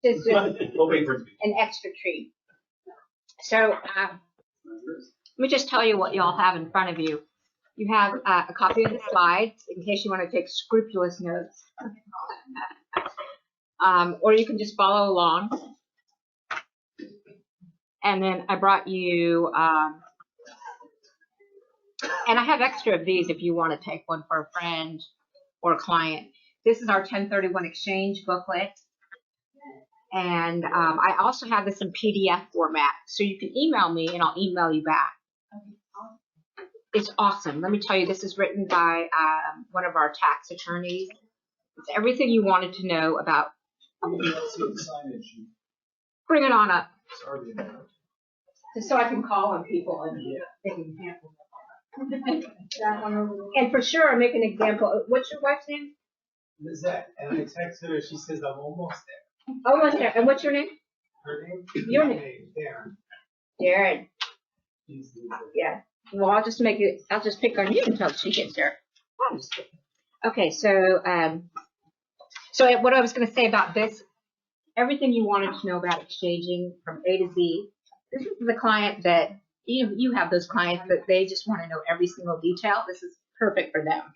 Just We'll wait for it to be. an extra treat. So let me just tell you what y'all have in front of you. You have a copy of the slides in case you want to take scrupulous notes. Or you can just follow along. And then I brought you, and I have extra of these if you want to take one for a friend or a client. This is our 1031 exchange booklet. And I also have this in PDF format. So you can email me and I'll email you back. It's awesome. Let me tell you, this is written by one of our tax attorneys. It's everything you wanted to know about. Bring it on up. Just so I can call on people and make an example. And for sure, make an example. What's your wife's name? Lizette, and I text her, she says I'm almost there. Almost there. And what's your name? Her name? Your name? Darren. Darren. She's Lizette. Yeah. Well, I'll just pick on you until she gets there. Okay, so what I was going to say about this, everything you wanted to know about exchanging from A to Z. This is the client that you have those clients that they just want to know every single detail. This is perfect for them.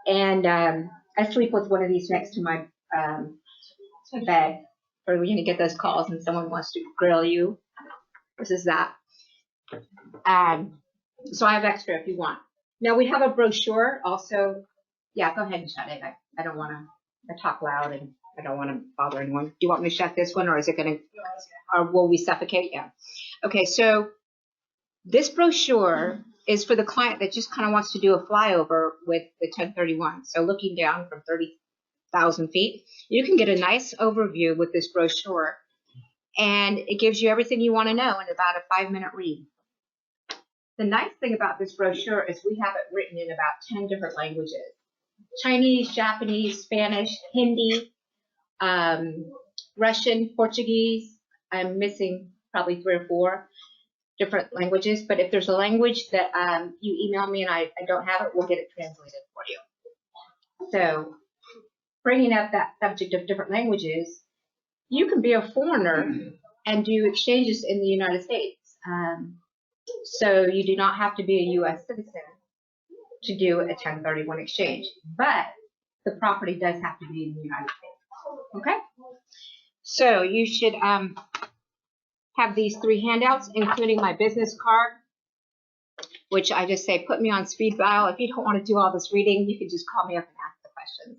And I sleep with one of these next to my bed for when you get those calls and someone wants to grill you. This is that. So I have extra if you want. Now we have a brochure also. Yeah, go ahead and shut it. I don't want to talk loud and I don't want to bother anyone. Do you want me to shut this one or is it going to, or will we suffocate? Yeah. Okay, so this brochure is for the client that just kind of wants to do a flyover with the 1031. So looking down from 30,000 feet, you can get a nice overview with this brochure. And it gives you everything you want to know in about a 5-minute read. The nice thing about this brochure is we have it written in about 10 different languages. Chinese, Japanese, Spanish, Hindi, Russian, Portuguese. I'm missing probably 3 or 4 different languages. But if there's a language that you email me and I don't have it, we'll get it translated for you. So bringing up that subject of different languages, you can be a foreigner and do exchanges in the United States. So you do not have to be a U.S. citizen to do a 1031 exchange, but the property does have to be in the United States. Okay? So you should have these 3 handouts, including my business card, which I just say put me on speed dial. If you don't want to do all this reading, you can just call me up and ask the questions.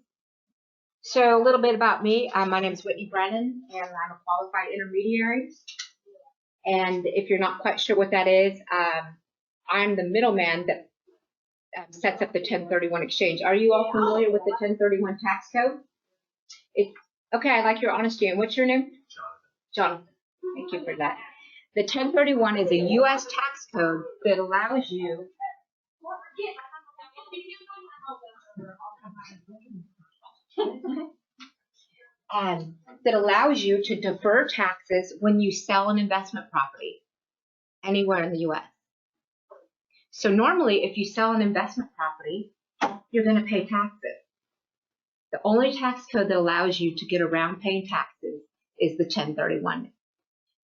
So a little bit about me. My name is Whitney Brennan, and I'm a qualified intermediary. And if you're not quite sure what that is, I'm the middleman that sets up the 1031 exchange. Are you all familiar with the 1031 tax code? Okay, I like your honesty. And what's your name? Jonathan. Thank you for that. The 1031 is a U.S. tax code that allows you to defer taxes when you sell an investment property anywhere in the U.S. So normally, if you sell an investment property, you're going to pay taxes. The only tax code that allows you to get around paying taxes is the 1031.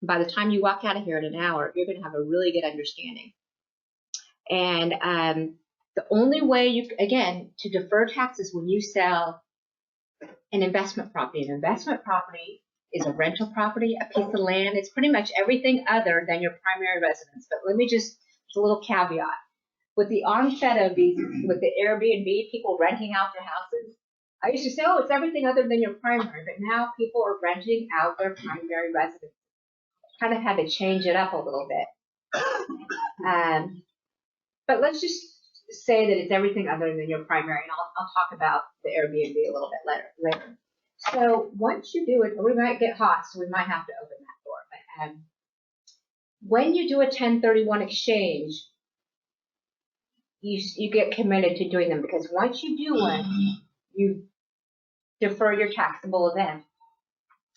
By the time you walk out of here in an hour, you're going to have a really good understanding. And the only way you, again, to defer taxes when you sell an investment property is a rental property, a piece of land. It's pretty much everything other than your primary residence. But let me just, a little caveat. With the onset of these, with the Airbnb, people renting out their houses, I used to say, oh, it's everything other than your primary. But now people are renting out their primary residence. Kind of had to change it up a little bit. But let's just say that it's everything other than your primary, and I'll talk about the Airbnb a little bit later. So once you do it, we might get hot, so we might have to open that door. But when you do a 1031 exchange, you get committed to doing them, because once you do one, you defer your taxable event.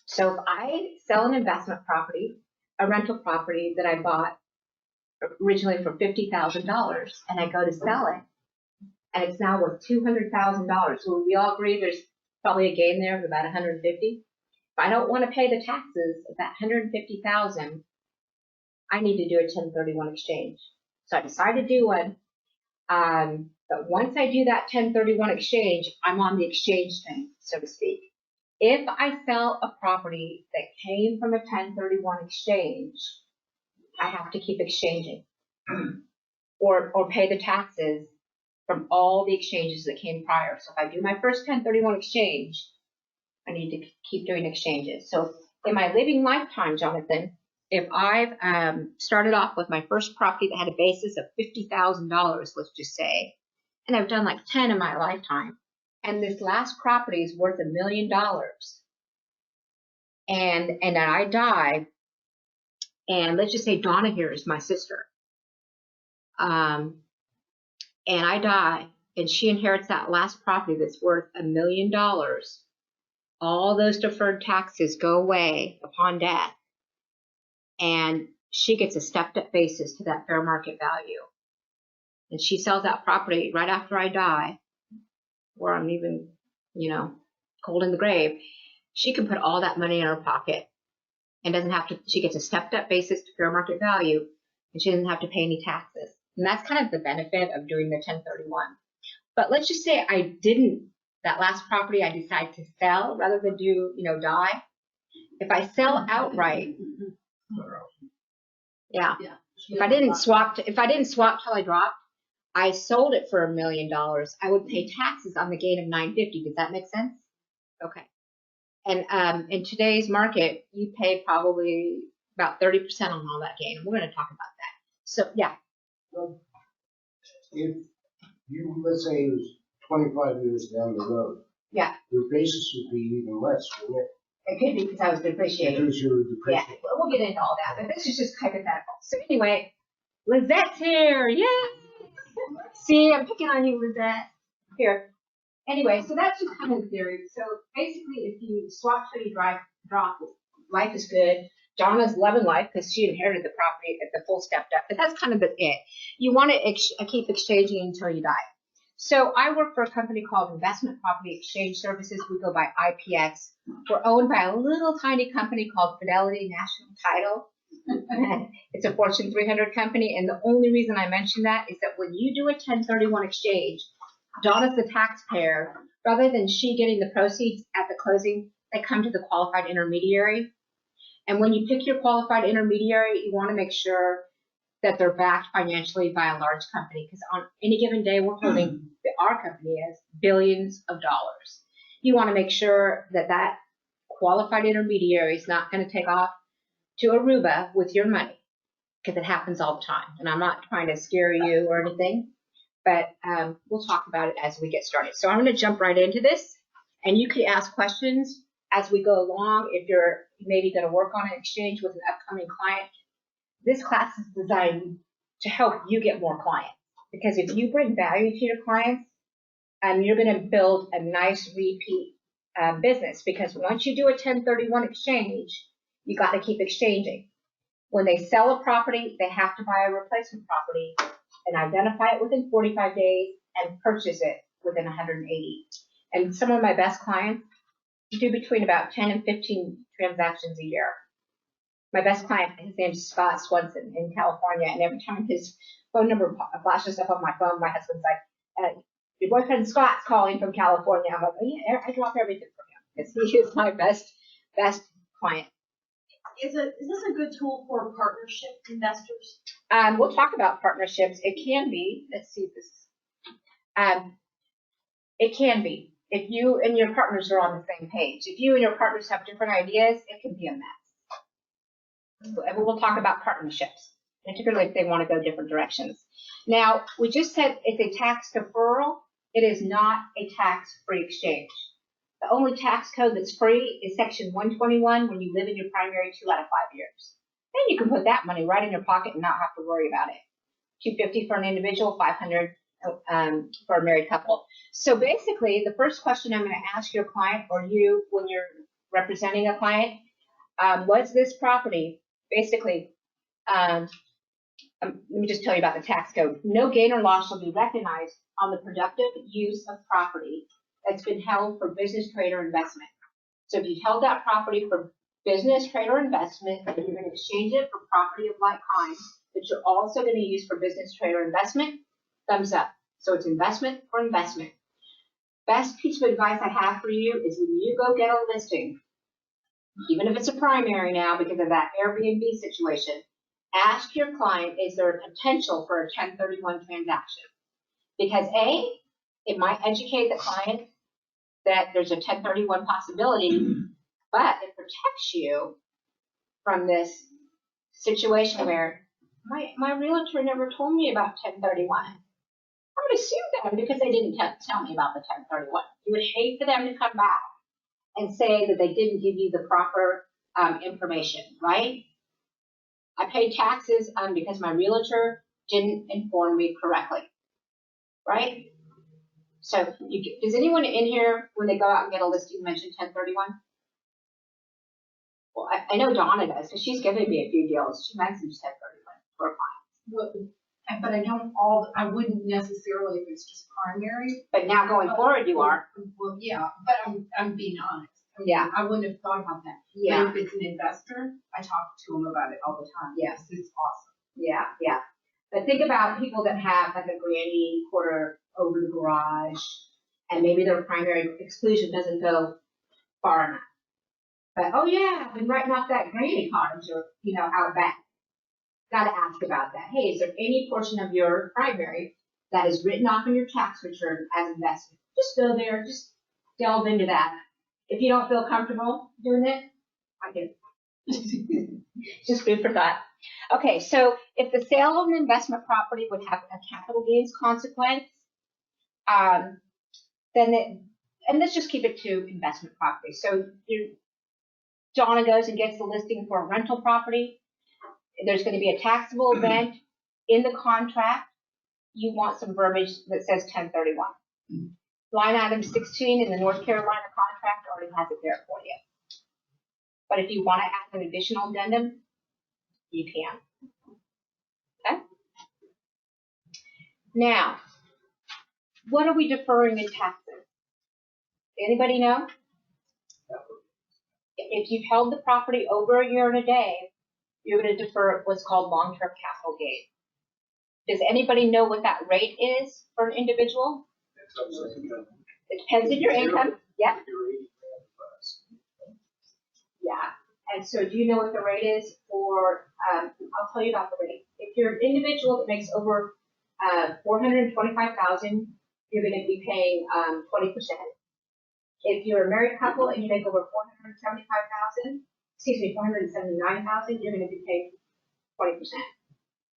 So if I sell an investment property, a rental property that I bought originally for $50,000, and I go to sell it, and it's now worth $200,000. So we all agree there's probably a gain there of about $150,000. If I don't want to pay the taxes of that $150,000, I need to do a 1031 exchange. So I decided to do one. But once I do that 1031 exchange, I'm on the exchange thing, so to speak. If I sell a property that came from a 1031 exchange, I have to keep exchanging or pay the taxes from all the exchanges that came prior. So if I do my first 1031 exchange, I need to keep doing exchanges. So in my living lifetime, Jonathan, if I've started off with my first property that had a basis of $50,000, let's just say, and I've done like 10 in my lifetime, and this last property is worth $1 million, and then I die, and let's just say Donna here is my sister, and I die, and she inherits that last property that's worth $1 million, all those deferred taxes go away upon death, and she gets a stepped-up basis to that fair market value. And she sells that property right after I die, or I'm even, cold in the grave. She can put all that money in her pocket and doesn't have to, she gets a stepped-up basis to fair market value, and she doesn't have to pay any taxes. And that's kind of the benefit of doing the 1031. But let's just say I didn't, that last property I decided to sell rather than do, die. If I sell outright, yeah. If I didn't swap till I dropped, I sold it for $1 million, I would pay taxes on the gain of $950. Does that make sense? Okay. And in today's market, you pay probably about 30% on all that gain. And we're going to talk about that. So yeah. Well, if you, let's say it was 25 years down the road, yeah, your basis would be even less, wouldn't it? It could be because I was depreciating. Because you were depreciating. Yeah, we'll get into all that, but this is just hypothetical. So anyway, Lizette's here. Yay! See, I'm picking on you, Lizette. Here. Anyway, so that's just kind of the theory. So basically, if you swap till you drop, life is good. Donna's loving life because she inherited the property at the full stepped up. But that's kind of it. You want to keep exchanging until you die. So I work for a company called Investment Property Exchange Services. We go by IPX. We're owned by a little tiny company called Fidelity National Title. It's a Fortune 300 company, and the only reason I mention that is that when you do a 1031 exchange, Donna's the taxpayer. Rather than she getting the proceeds at the closing, they come to the qualified intermediary. And when you pick your qualified intermediary, you want to make sure that they're backed financially by a large company, because on any given day, we're holding, our company has billions of dollars. You want to make sure that that qualified intermediary is not going to take off to Aruba with your money, because it happens all the time. And I'm not trying to scare you or anything, but we'll talk about it as we get started. So I'm going to jump right into this, and you could ask questions as we go along. If you're maybe going to work on an exchange with an upcoming client, this class is designed to help you get more clients, because if you bring value to your clients, you're going to build a nice repeat business, because once you do a 1031 exchange, you got to keep exchanging. When they sell a property, they have to buy a replacement property and identify it within 45 days and purchase it within 180. And some of my best clients do between about 10 and 15 transactions a year. My best client, his name's Scott Swenson in California, and every time his phone number flashes up on my phone, my husband's like, your boyfriend Scott's calling from California. I'm like, oh yeah, I drop everything for him, because he is my best client. Is this a good tool for partnership investors? We'll talk about partnerships. It can be. Let's see if this. It can be. If you and your partners are on the same page. If you and your partners have different ideas, it can be a mess. We'll talk about partnerships, particularly if they want to go different directions. Now, we just said it's a tax deferral. It is not a tax-free exchange. The only tax code that's free is Section 121 when you live in your primary 2 out of 5 years. Then you can put that money right in your pocket and not have to worry about it. $250 for an individual, $500 for a married couple. So basically, the first question I'm going to ask your client, or you when you're representing a client, what's this property? Basically, let me just tell you about the tax code. No gain or loss shall be recognized on the productive use of property that's been held for business, trade, or investment. So if you've held that property for business, trade, or investment, and you're gonna exchange it for property of like kind, that you're also gonna use for business, trade, or investment, thumbs up. So it's investment for investment. Best piece of advice I have for you is when you go get a listing, even if it's a primary now because of that Airbnb situation, ask your client, is there a potential for a 1031 transaction? Because A, it might educate the client that there's a 1031 possibility, but it protects you from this situation where my realtor never told me about 1031. I'm going to sue them because they didn't tell me about the 1031. You would hate for them to come back and say that they didn't give you the proper information, right? I paid taxes because my realtor didn't inform me correctly, right? So does anyone in here, when they go out and get a listing, mention 1031? Well, I know Donna does, because she's given me a few deals. She mentions 1031 for a client. But I wouldn't necessarily if it's just primary. But now going forward, you are. Well, yeah, but I'm being honest. Yeah. I wouldn't have thought about that. Yeah. But if it's an investor, I talk to them about it all the time. Yes. It's awesome. Yeah, yeah. But think about people that have like a granny quarter over the garage, and maybe their primary exclusion doesn't go far enough. But oh yeah, I've been writing off that granny cottage or out back. Got to ask about that. Hey, is there any portion of your primary that is written off in your tax return as investment? Just go there, just delve into that. If you don't feel comfortable doing it, I can. Just food for thought. Okay, so if the sale of an investment property would have a capital gains consequence, and let's just keep it to investment property. So Donna goes and gets the listing for a rental property. There's going to be a taxable event in the contract. You want some verbiage that says 1031. Line item 16 in the North Carolina contract already has it there for you. But if you want to add an additional addendum, you can. Okay? Now, what are we deferring in taxes? Anybody know? If you've held the property over a year and a day, you're going to defer what's called long-term capital gain. Does anybody know what that rate is for an individual? It depends on your income. Yeah. Yeah. And so do you know what the rate is for, I'll tell you about the rate. If you're an individual that makes over $425,000, you're going to be paying 20%. If you're a married couple and you make over $479,000, you're going to be paying 20%.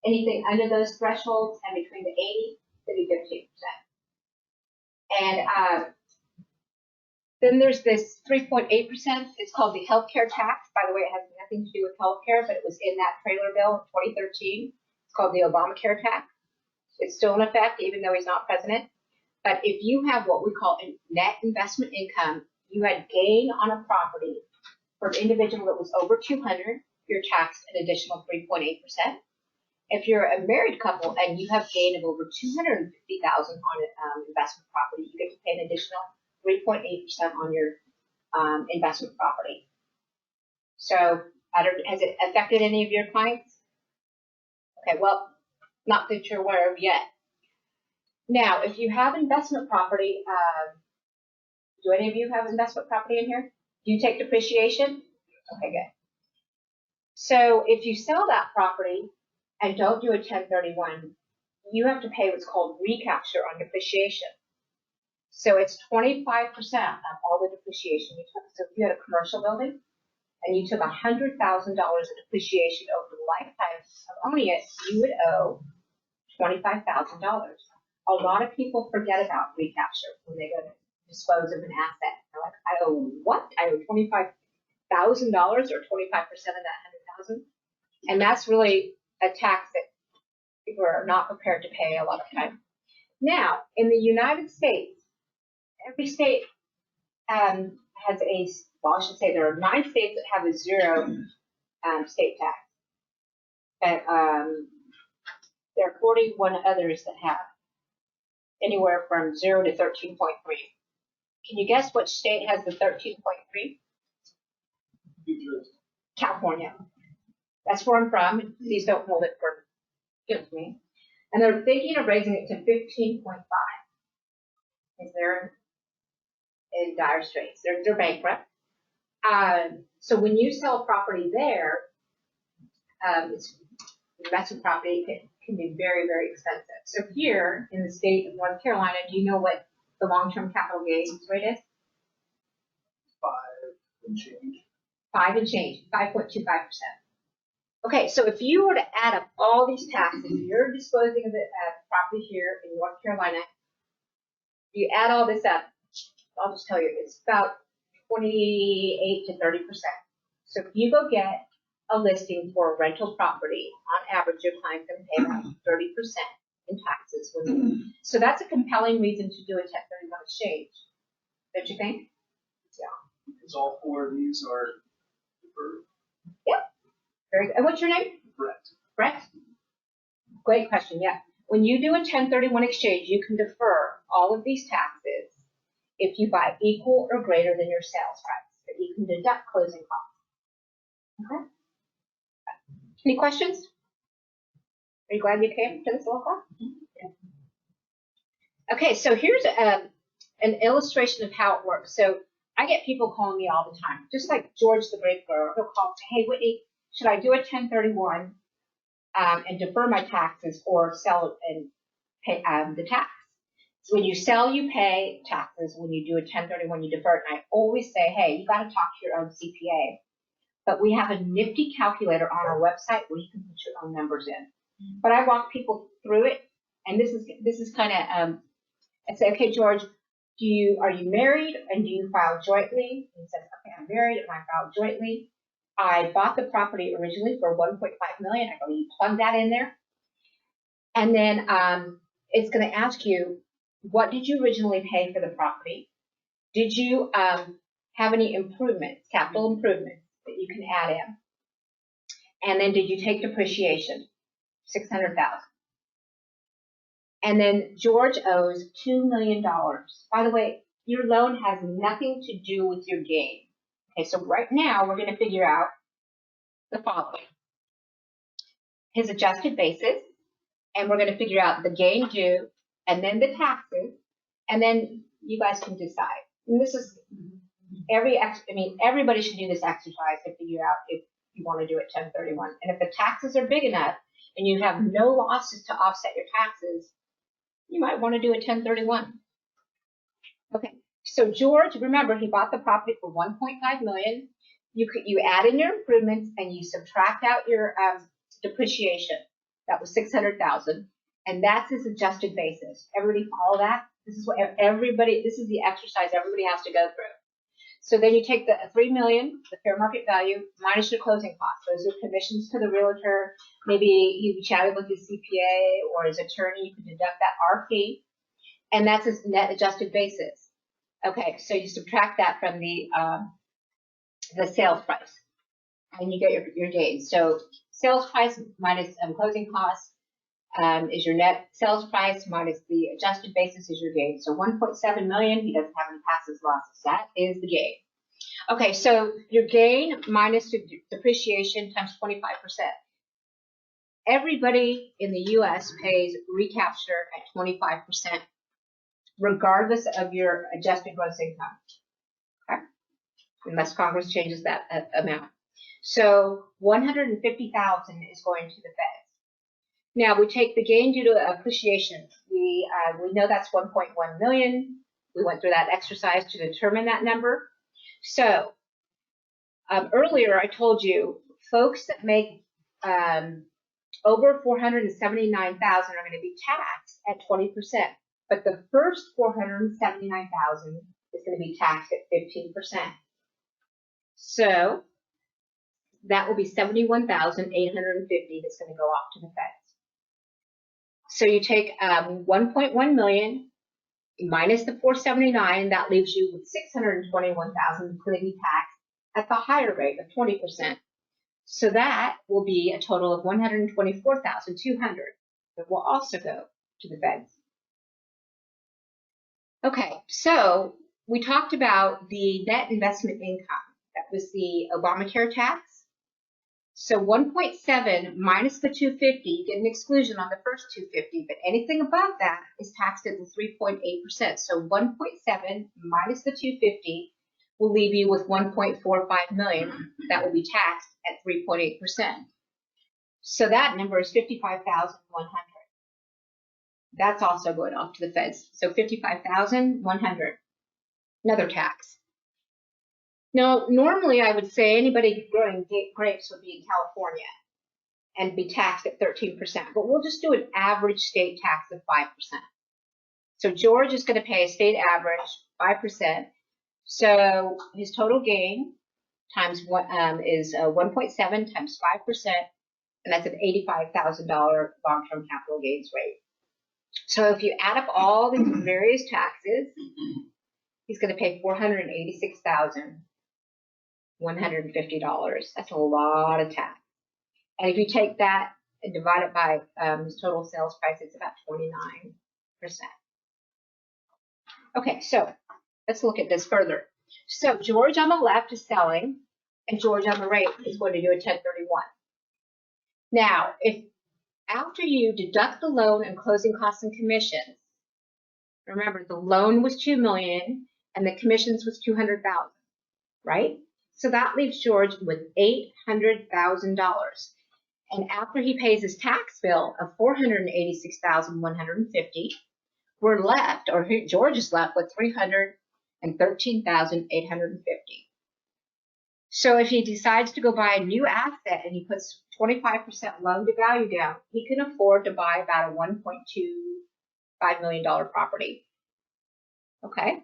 Anything under those thresholds and between the 80 to be 15%. And then there's this 3.8%. It's called the healthcare tax. By the way, it has nothing to do with healthcare, but it was in that trailer bill in 2013. It's called the Obamacare tax. It's still in effect, even though he's not president. But if you have what we call a net investment income, you had gain on a property for an individual that was over 200, you're taxed an additional 3.8%. If you're a married couple and you have gain of over 250,000 on an investment property, you get to pay an additional 3.8% on your investment property. So, has it affected any of your clients? Okay, well, not that you're aware of yet. Now, if you have investment property, do any of you have investment property in here? Do you take depreciation? Okay, good. So if you sell that property and don't do a 1031, you have to pay what's called recapture on depreciation. So it's 25% of all the depreciation you took. So if you had a commercial building and you took $100,000 of depreciation over the lifetime of owning it, you would owe $25,000. A lot of people forget about recapture when they go to dispose of an asset. They're like, I owe what? I owe $25,000 or 25% of that 100,000, and that's really a tax that people are not prepared to pay a lot of time. Now, in the United States, every state has a, well, I should say there are 9 states that have a 0 state tax, but there are 41 others that have anywhere from 0 to 13.3. Can you guess which state has the 13.3? California. That's where I'm from. Please don't hold it for against me. And they're thinking of raising it to 15.5. Because they're in dire straits. They're bankrupt. So when you sell property there, it's investment property can be very, very expensive. So here in the state of North Carolina, do you know what the long-term capital gains rate is? 5 and change, 5.25%. Okay, so if you were to add up all these taxes, you're disposing of the property here in North Carolina, you add all this up, I'll just tell you, it's about 28 to 30%. So if you go get a listing for a rental property, on average, your client's going to pay about 30% in taxes. So that's a compelling reason to do a 1031 exchange, don't you think? Yeah. Because all 4 of these are deferred. Yep. Very good. And what's your name? Brett. Brett? Great question, yeah. When you do a 1031 exchange, you can defer all of these taxes if you buy equal or greater than your sales price, but you can deduct closing costs. Okay. Any questions? Are you glad you came to this little class? Yeah. Okay, so here's an illustration of how it works. So I get people calling me all the time, just like George the Brave Girl. He'll call and say, hey, Whitney, should I do a 1031 and defer my taxes or sell and pay the tax? So when you sell, you pay taxes. When you do a 1031, you defer it. And I always say, hey, you got to talk to your own CPA. But we have a nifty calculator on our website where you can put your own numbers in. But I walk people through it, and this is kind of I say, okay, George, are you married and do you file jointly? And he says, okay, I'm married and I file jointly. I bought the property originally for $1.5 million. I go, you plug that in there, and then it's going to ask you, what did you originally pay for the property? Did you have any improvements, capital improvements that you can add in? And then did you take depreciation? $600,000. And then George owes $2 million. By the way, your loan has nothing to do with your gain. Okay, so right now we're going to figure out the following. His adjusted basis, and we're going to figure out the gain due, and then the taxes, and then you guys can decide. And this is everybody should do this exercise to figure out if you want to do it 1031. And if the taxes are big enough and you have no losses to offset your taxes, you might want to do a 1031. Okay, so George, remember, he bought the property for $1.5 million. You add in your improvements and you subtract out your depreciation. That was $600,000, and that's his adjusted basis. Everybody follow that? This is the exercise everybody has to go through. So then you take the $3 million, the fair market value, minus your closing costs. Those are commissions to the realtor. Maybe you chatted with his CPA or his attorney. You can deduct that R fee, and that's his net adjusted basis. Okay, so you subtract that from the sales price, and you get your gain. So sales price minus closing costs is your net sales price minus the adjusted basis is your gain. So 1.7 million, he doesn't have any taxes losses. That is the gain. Okay, so your gain minus depreciation times 25%. Everybody in the U.S. pays recapture at 25%, regardless of your adjusted gross income. Okay, unless Congress changes that amount. So 150,000 is going to the Feds. Now we take the gain due to appreciation. We know that's 1.1 million. We went through that exercise to determine that number. So earlier I told you folks that make over 479,000 are going to be taxed at 20%, but the first 479,000 is going to be taxed at 15%. So that will be 71,850 that's going to go off to the Feds. So you take 1.1 million minus the 479, that leaves you with 621,000 going to be taxed at the higher rate of 20%. So that will be a total of 124,200 that will also go to the Feds. Okay, so we talked about the net investment income that was the Obamacare tax. So 1.7 minus the 250, you get an exclusion on the first 250, but anything above that is taxed at the 3.8%. So 1.7 minus the 250 will leave you with 1.45 million that will be taxed at 3.8%. So that number is 55,100. That's also going off to the feds. So 55,100, another tax. Now, normally I would say anybody growing grapes would be in California and be taxed at 13%, but we'll just do an average state tax of 5%. So George is going to pay a state average 5%. So his total gain times one is 1.7 times 5%, and that's an $85,000 long-term capital gains rate. So if you add up all these various taxes, he's going to pay $486,150. That's a lot of tax. And if you take that and divide it by his total sales price, it's about 29%. Okay, so let's look at this further. So George on the left is selling, and George on the right is going to do a 1031. Now, if after you deduct the loan and closing costs and commissions, remember the loan was $2 million and the commissions was $200,000, right? So that leaves George with $800,000. And after he pays his tax bill of $486,150, we're left, or George is left with $313,850. So if he decides to go buy a new asset and he puts 25% loan to value down, he can afford to buy about a $1.25 million property. Okay.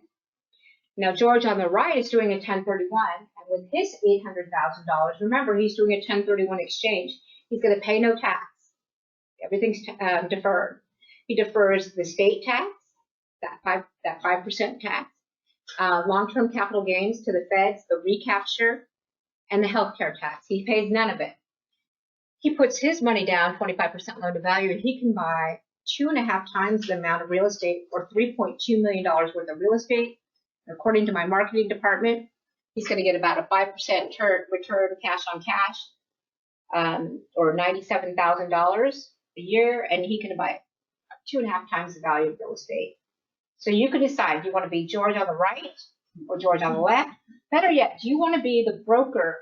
Now George on the right is doing a 1031, and with his $800,000, remember he's doing a 1031 exchange. He's going to pay no tax. Everything's deferred. He defers the state tax, that 5% tax, long-term capital gains to the feds, the recapture, and the healthcare tax. He pays none of it. He puts his money down, 25% loan to value, and he can buy 2.5 times the amount of real estate, or $3.2 million worth of real estate. According to my marketing department, he's going to get about a 5% return cash on cash, or $97,000 a year, and he can buy 2.5 times the value of real estate. So you can decide, do you want to be George on the right or George on the left? Better yet, do you want to be the broker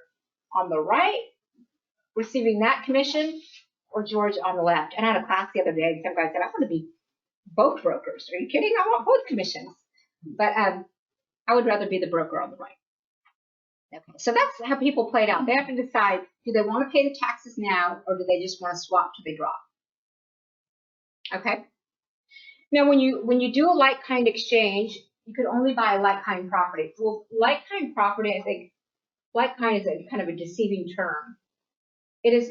on the right receiving that commission, or George on the left? And I had a class the other day, and some guy said, I want to be both brokers. Are you kidding? I want both commissions. But I would rather be the broker on the right. Okay, so that's how people play it out. They have to decide, do they want to pay the taxes now, or do they just want to swap till they drop? Okay. Now, when you do a like-kind exchange, you could only buy a like-kind property. Well, like-kind property, I think, like-kind is a kind of a deceiving term. It is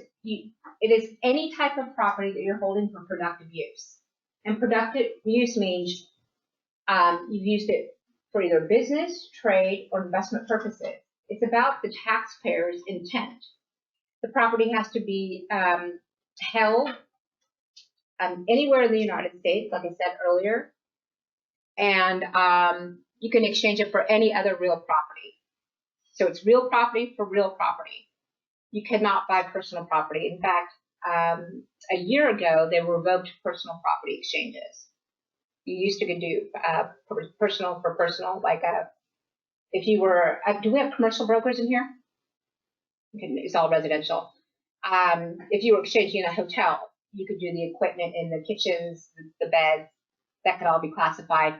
any type of property that you're holding for productive use. And productive use means you've used it for either business, trade, or investment purposes. It's about the taxpayer's intent. The property has to be held anywhere in the United States, like I said earlier, and you can exchange it for any other real property. So it's real property for real property. You cannot buy personal property. In fact, a year ago, they revoked personal property exchanges. You used to do personal for personal, like if you were, do we have commercial brokers in here? It's all residential. If you were exchanging in a hotel, you could do the equipment in the kitchens, the beds, that could all be classified,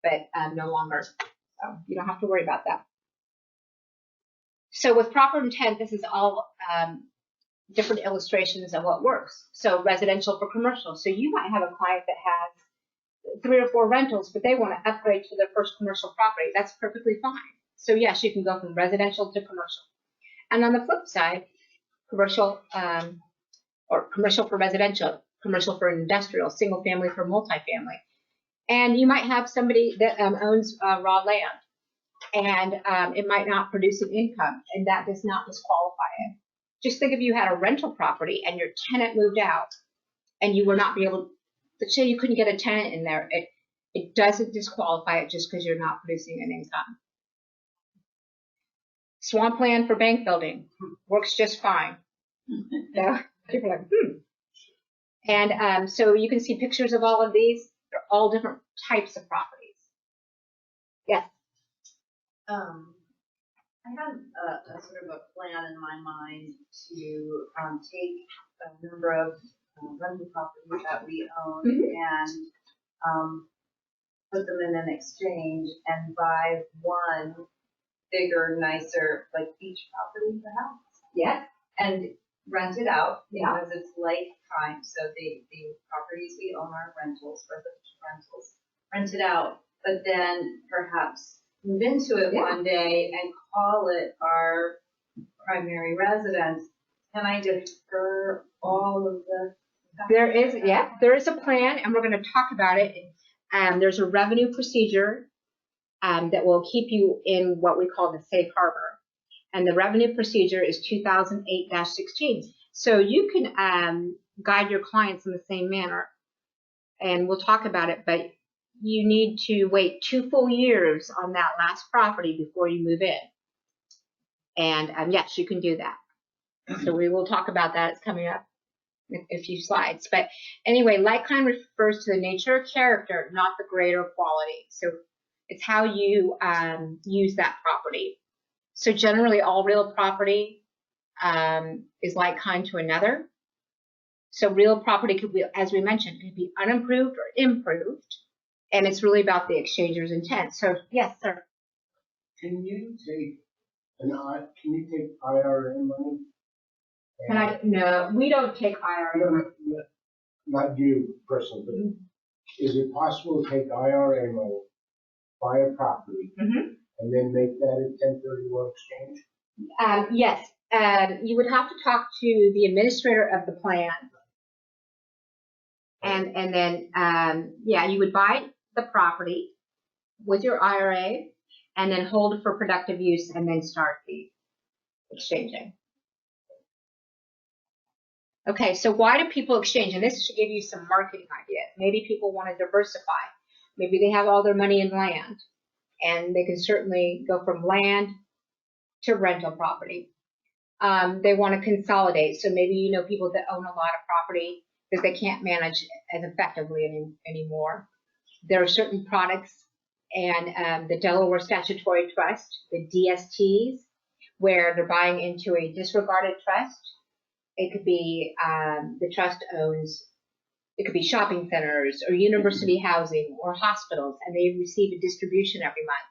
but no longer. So you don't have to worry about that. So with proper intent, this is all different illustrations of what works. So residential for commercial. So you might have a client that has 3 or 4 rentals, but they want to upgrade to their first commercial property. That's perfectly fine. So yes, you can go from residential to commercial. And on the flip side, commercial or commercial for residential, commercial for industrial, single family for multifamily. And you might have somebody that owns raw land, and it might not produce an income, and that does not disqualify it. Just think if you had a rental property and your tenant moved out, and you were not be able to, let's say you couldn't get a tenant in there, it doesn't disqualify it just because you're not producing an income. Swampland for bank building, works just fine. So people are like, And so you can see pictures of all of these. They're all different types of properties. Yes. I have a sort of a plan in my mind to take a number of rental properties that we own and put them in an exchange and buy one bigger, nicer, like beach property perhaps. Yes. And rent it out Yeah. because it's lifetime. So the properties we own are rentals, residential rentals. Rent it out, but then perhaps move into it one day and call it our primary residence. Can I defer all of the? There is a plan, and we're going to talk about it. There's a revenue procedure that will keep you in what we call the safe harbor. And the revenue procedure is 2008-16. So you can guide your clients in the same manner, and we'll talk about it, but you need to wait 2 full years on that last property before you move in. And yes, you can do that. So we will talk about that. It's coming up in a few slides. But anyway, like kind refers to the nature or character, not the grade or quality. So it's how you use that property. So generally, all real property is like kind to another. So real property could be, as we mentioned, could be unimproved or improved. And it's really about the exchanger's intent. So yes, sir. Can you take IRA money? Can I? No, we don't take IRA. Not you personally, but is it possible to take IRA money, buy a property, and then make that a 1031 exchange? Yes, you would have to talk to the administrator of the plan. And then, you would buy the property with your IRA and then hold it for productive use and then start the exchanging. Okay, so why do people exchange? And this should give you some marketing ideas. Maybe people want to diversify. Maybe they have all their money in land, and they can certainly go from land to rental property. They want to consolidate. So maybe you know people that own a lot of property because they can't manage as effectively anymore. There are certain products and the Delaware Statutory Trust, the DSTs, where they're buying into a disregarded trust. It could be the trust owns, it could be shopping centers or university housing or hospitals, and they receive a distribution every month.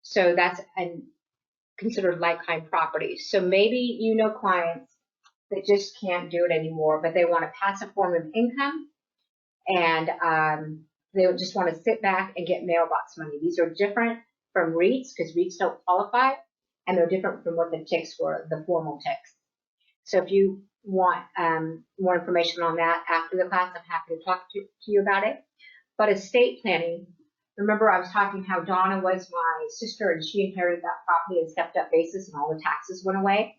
So that's considered like-kind property. So maybe you know clients that just can't do it anymore, but they want a passive form of income, and they just want to sit back and get mailbox money. These are different from REITs because REITs don't qualify, and they're different from what the TICs were, the formal TICs. So if you want more information on that after the class, I'm happy to talk to you about it. But estate planning, remember I was talking how Donna was my sister and she inherited that property and stepped up basis and all the taxes went away.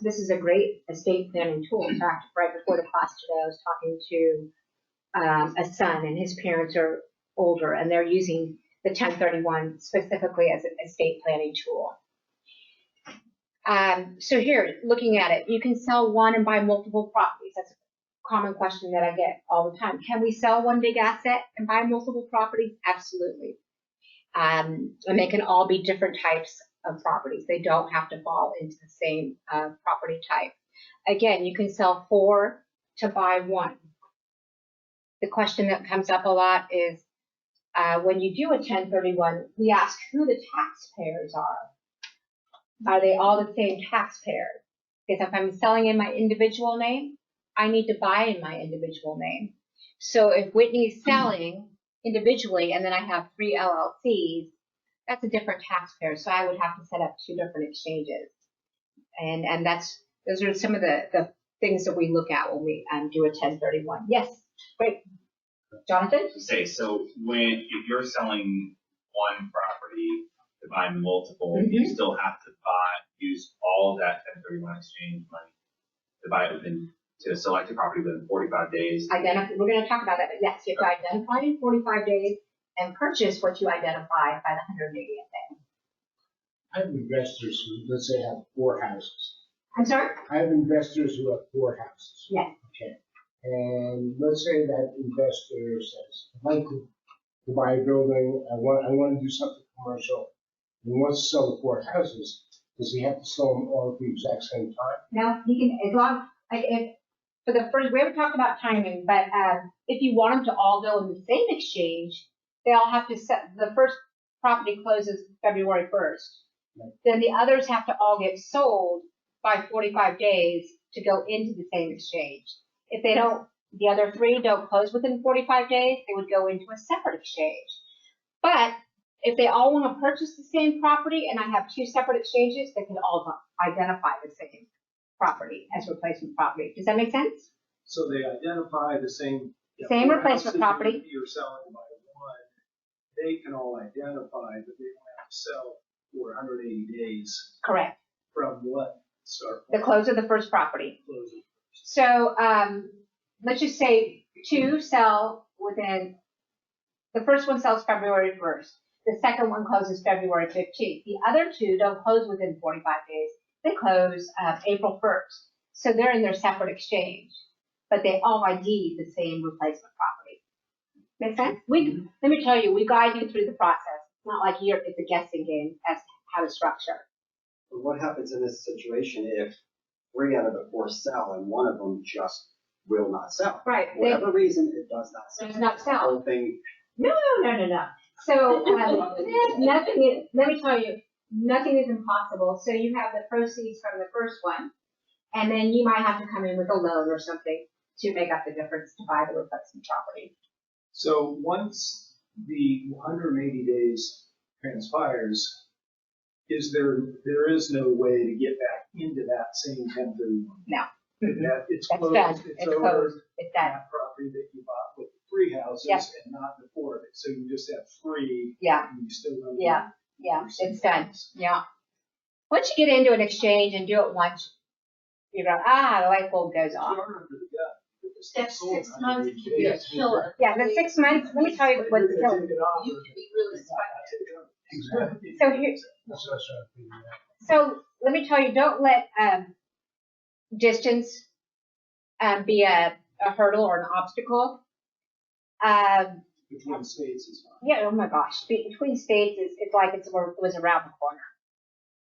This is a great estate planning tool. In fact, right before the class today, I was talking to a son, and his parents are older, and they're using the 1031 specifically as an estate planning tool. So here, looking at it, you can sell one and buy multiple properties. That's a common question that I get all the time. Can we sell one big asset and buy multiple properties? Absolutely. And they can all be different types of properties. They don't have to fall into the same property type. Again, you can sell 4 to buy 1. The question that comes up a lot is when you do a 1031, we ask who the taxpayers are. Are they all the same taxpayer? Because if I'm selling in my individual name, I need to buy in my individual name. So if Whitney's selling individually and then I have 3 LLCs, that's a different taxpayer. So I would have to set up 2 different exchanges. And those are some of the things that we look at when we do a 1031. Yes, great. Jonathan? So if you're selling one property to buy multiple, you still have to use all of that 1031 exchange money to buy it to select a property within 45 days. We're going to talk about that, but yes, you have to identify in 45 days and purchase what you identify by the 180th day. I have investors who, let's say, have 4 houses. I'm sorry? I have investors who have 4 houses. Yes. Okay. And let's say that investor says, I'd like to buy a building, I want to do something commercial, and wants to sell the 4 houses. Does he have to sell them all at the exact same time? No, he can, as long, like, if, for the first, we haven't talked about timing, but, if you want them to all go in the same exchange, they all have to set, the first property closes February 1st. Right. Then the others have to all get sold by 45 days to go into the same exchange. If they don't, the other 3 don't close within 45 days, they would go into a separate exchange. But if they all want to purchase the same property and I have 2 separate exchanges, they can all identify the same property as replacement property. Does that make sense? So they identify the same. Same four replacement houses property. You're selling by one, they can all identify, but they don't have to sell for 180 days Correct. from what start. The close of the first property. Closing. So let's just say 2 sell within, the first one sells February 1st. The second one closes February 15th. The other 2 don't close within 45 days. They close April 1st. So they're in their separate exchange, but they all ID the same replacement property. Make sense? Let me tell you, we guide you through the process. It's not like it's a guessing game as to how to structure. But what happens in this situation if 3 out of the 4 sell and one of them just will not sell? Right. For whatever reason, it does not sell. Does not sell. The whole thing. No. So nothing is, let me tell you, nothing is impossible. So you have the proceeds from the first one, and then you might have to come in with a loan or something to make up the difference to buy the replacement property. So once the 180 days transpires, there is no way to get back into that same 1031? No. It's That's closed. done. It's It's over. closed. It's done. That property that you bought with the 3 houses Yep. and not the 4 of it. So you just have 3. Yeah. And you still don't. Yeah. It's done. Yeah. Once you get into an exchange and do it once, you go, the light bulb goes You off. are under the gun. It's That's sold 6 in months 180 can be a days. killer. Yeah, the 6 months, let me tell you what's You're gonna killer. take it off. You can be really spicy. So here, That's what I was trying to figure out. so let me tell you, don't let distance be a hurdle or an obstacle. Between states is fine. Yeah, oh my gosh, between states it's like it was around the corner.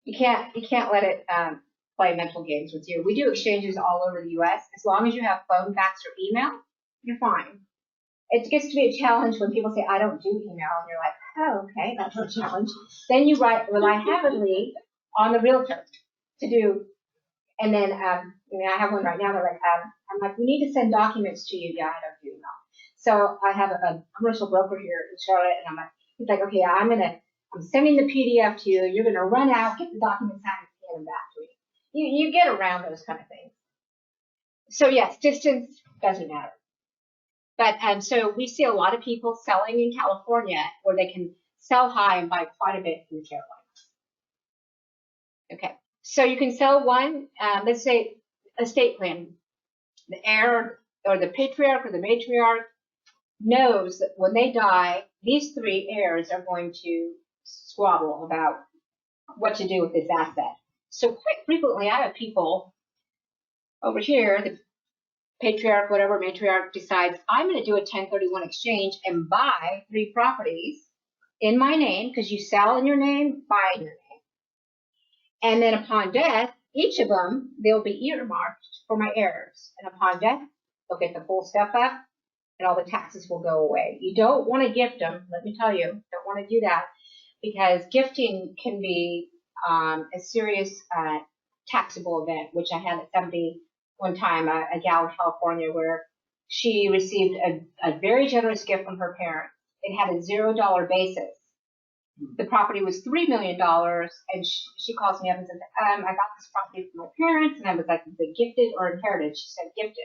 You can't let it play mental games with you. We do exchanges all over the U.S. As long as you have phone, fax, or email, you're fine. It gets to be a challenge when people say, I don't do email, and you're like, oh, okay, that's a challenge. Then you rely heavily on the realtor to do, and then, I have one right now, they're like, I'm like, we need to send documents to you. Yeah, I don't do email. So I have a commercial broker here in Charlotte, and I'm like, he's like, okay, I'm sending the PDF to you. You're going to run out, get the documents out, and scan them back to me. You get around those kind of things. So yes, distance doesn't matter. But so we see a lot of people selling in California where they can sell high and buy quite a bit in the Carolinas. Okay, so you can sell one, let's say estate plan. The heir or the patriarch or the matriarch knows that when they die, these 3 heirs are going to squabble about what to do with this asset. So quite frequently I have people over here, the patriarch, whatever, matriarch decides, I'm going to do a 1031 exchange and buy 3 properties in my name, because you sell in your name, buy in your name. And then upon death, each of them, they'll be earmarked for my heirs. And upon death, they'll get the full step up and all the taxes will go away. You don't want to gift them, let me tell you, don't want to do that, because gifting can be a serious taxable event, which I had at somebody one time, a gal in California, where she received a very generous gift from her parents. It had a $0 basis. The property was $3 million, and she calls me up and says, I got this property from my parents, and I was like, is it gifted or inherited? She said, gifted.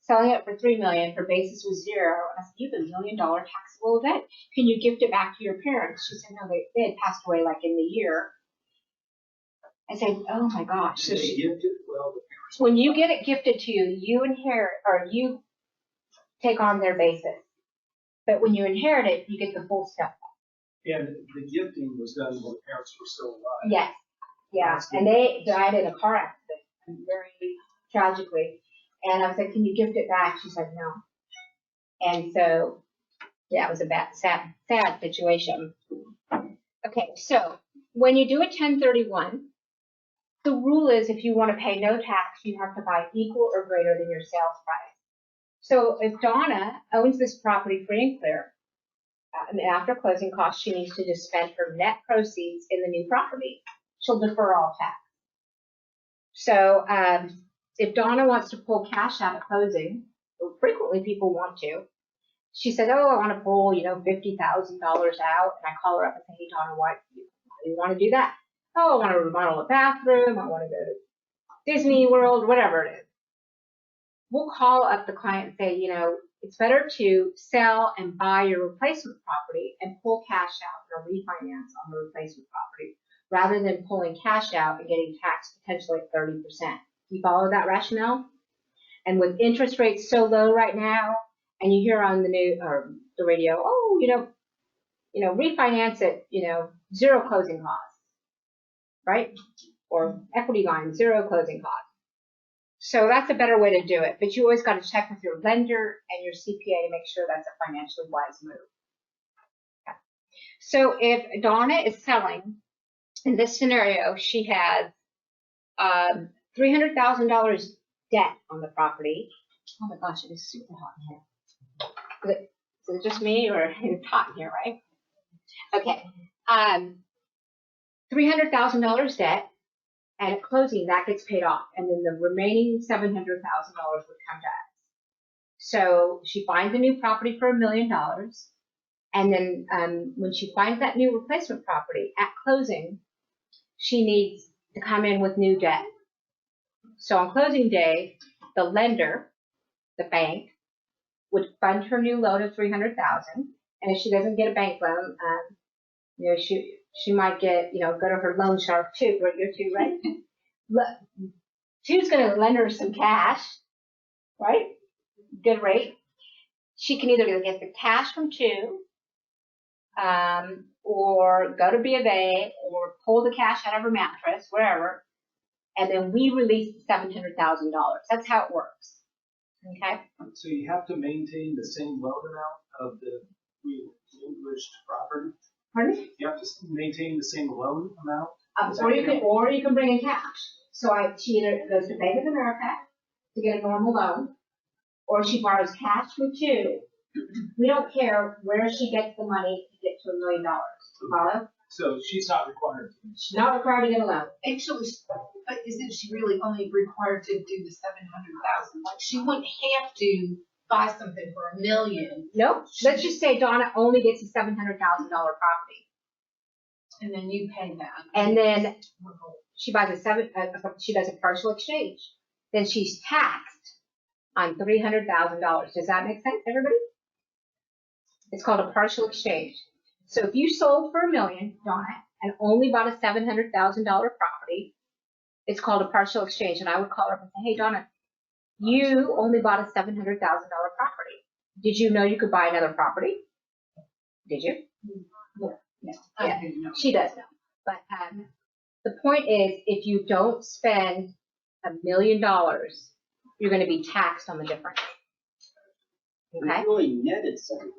Selling it for $3 million, her basis was 0. And I said, you have $1 million taxable event. Can you gift it back to your parents? She said, no, they had passed away like in the year. I said, oh my gosh. So she gifted, well, the parents. When you get it gifted to you, you inherit, or you take on their basis. But when you inherit it, you get the full step. And the gifting was done when the parents were still alive. Yes, yeah, and they died in a car accident, very tragically. And I was like, can you gift it back? She said no. And so, yeah, it was a sad situation. Okay, so when you do a 1031, the rule is if you want to pay no tax, you have to buy equal or greater than your sales price. So if Donna owns this property free and clear, and after closing costs, she needs to just spend her net proceeds in the new property. She'll defer all tax. So if Donna wants to pull cash out at closing, frequently people want to, she says, oh, I want to pull, $50,000 out. And I call her up and say, hey, Donna, why do you want to do that? Oh, I want to remodel a bathroom. I want to go to Disney World, whatever it is. We'll call up the client and say, it's better to sell and buy your replacement property and pull cash out or refinance on the replacement property rather than pulling cash out and getting taxed potentially at 30%. You follow that rationale? And with interest rates so low right now, and you hear on the news or the radio, oh, refinance at, 0 closing costs, right? Or equity line, 0 closing costs. So that's a better way to do it. But you always got to check with your lender and your CPA to make sure that's a financially wise move. Okay. So if Donna is selling, in this scenario, she has $300,000 debt on the property. Oh my gosh, it is super hot in here. Is it just me or it's hot in here, right? Okay. $300,000 debt, and at closing that gets paid off, and then the remaining $700,000 would come to us. So she finds a new property for $1 million, and then when she finds that new replacement property at closing, she needs to come in with new debt. So on closing day, the lender, the bank, would fund her new loan of $300,000, and if she doesn't get a bank loan, she might get, go to her loan shark too, right? You're too, right? Two's going to lend her some cash, right? Good rate. She can either get the cash from Two, or go to B of A, or pull the cash out of her mattress, wherever, and then we release the $700,000. That's how it works. Okay. So you have to maintain the same loan amount of the relinquished property? Pardon me? You have to maintain the same loan amount? Or you can bring in cash. So she either goes to Bank of America to get a normal loan, or she borrows cash from Two. We don't care where she gets the money to get to $1 million. Follow? So she's not required to. She's not required to get a loan. Actually, but isn't she really only required to do the 700,000? Like, she wouldn't have to buy something for $1 million. Nope. Let's just say Donna only gets a $700,000 property. And then you pay that. And then she buys she does a partial exchange. Then she's taxed on $300,000. Does that make sense, everybody? It's called a partial exchange. So if you sold for $1 million, Donna, and only bought a $700,000 property, it's called a partial exchange. And I would call her up and say, hey, Donna, you only bought a $700,000 property. Did you know you could buy another property? Did you? No. Yeah, she does know. But the point is, if you don't spend $1 million, you're going to be taxed on the difference. Okay? You really netted 700,000.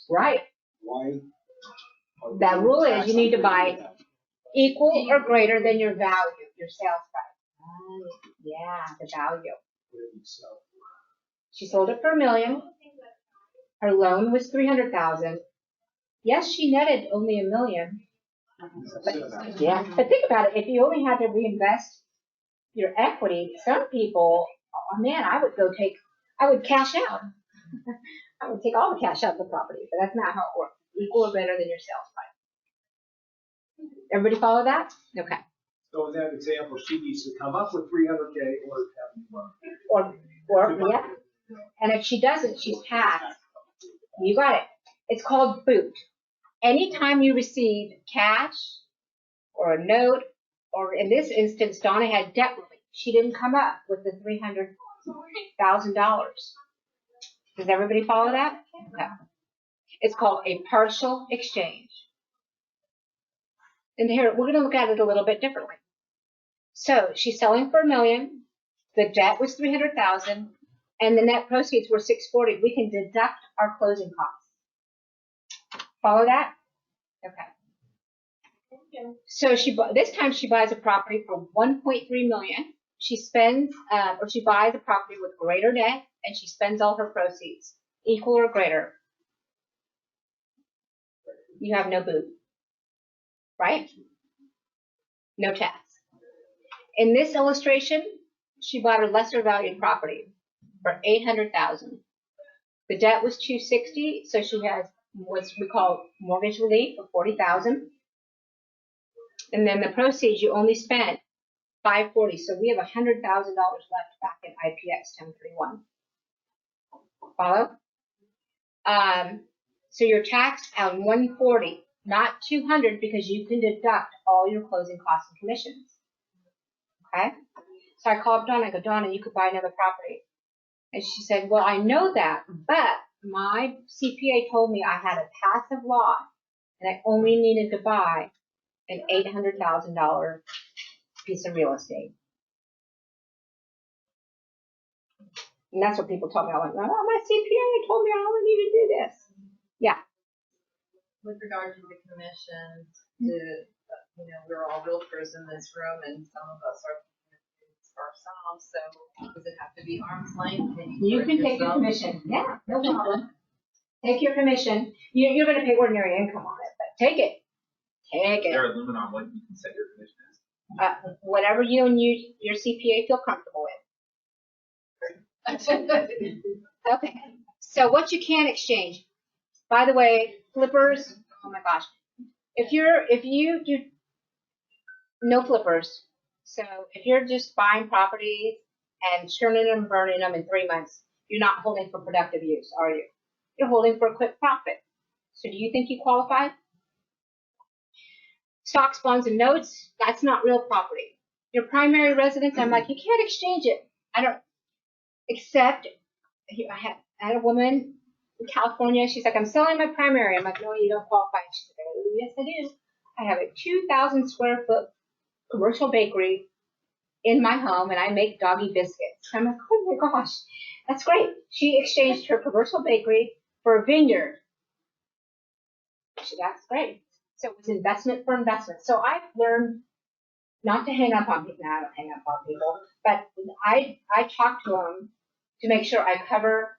Right. Why? That rule is you need to buy equal or greater than your value, your sales price. Yeah, the value. She sold it for $1 million. Her loan was $300,000. Yes, she netted only $1 million. Yeah, but think about it. If you only had to reinvest your equity, some people, oh man, I would cash out. I would take all the cash out of the property, but that's not how it works. Equal or better than your sales price. Everybody follow that? Okay. So in that example, she needs to come up with $300K or have Or yeah. And if she doesn't, she's taxed. You got it. It's called boot. Anytime you receive cash or a note, or in this instance, Donna had debt relief. She didn't come up with the $300,000. Does everybody follow that? Okay. It's called a partial exchange. And here, we're going to look at it a little bit differently. So she's selling for $1 million. The debt was $300,000, and the net proceeds were $640,000. We can deduct our closing costs. Follow that? Okay. So this time she buys a property for $1.3 million. She spends, or she buys a property with greater debt, and she spends all her proceeds, equal or greater. You have no boo, right? No tax. In this illustration, she bought a lesser valued property for $800,000. The debt was $260,000, so she has what we call mortgage relief of $40,000. And then the proceeds you only spent $540,000, so we have $100,000 left back in IPX 1031. Follow? So you're taxed on $140,000, not $200,000, because you can deduct all your closing costs and commissions. Okay? So I called Donna. I go, Donna, you could buy another property. And she said, well, I know that, but my CPA told me I had a passive loss, and I only needed to buy an $800,000 piece of real estate. And that's what people tell me. I went, oh, my CPA told me I only need to do this. Yeah. With regard to the commission, we're all realtors in this room, and some of us are ourselves, so does it have to be arm's length? You can take your commission. Yeah, no problem. Take your commission. You're going to pay ordinary income on it, but take it. Take Is there it. a limit on what you can set your commission as? Whatever you and your CPA feel comfortable with. Okay. So what you can exchange. By the way, flippers. Oh my gosh. If you do no flippers. So if you're just buying properties and churning them and burning them in 3 months, you're not holding for productive use, are you? You're holding for a quick profit. So do you think you qualify? Stocks, bonds, and notes, that's not real property. Your primary residence, I'm like, you can't exchange it. I don't, except I had a woman in California. She's like, I'm selling my primary. I'm like, no, you don't qualify. She's like, oh, yes, I do. I have a 2,000 square foot commercial bakery in my home, and I make doggy biscuits. I'm like, oh my gosh, that's great. She exchanged her commercial bakery for a vineyard. That's great. So it was investment for investment. So I've learned not to hang up on people. Now I don't hang up on people, but I talk to them to make sure I cover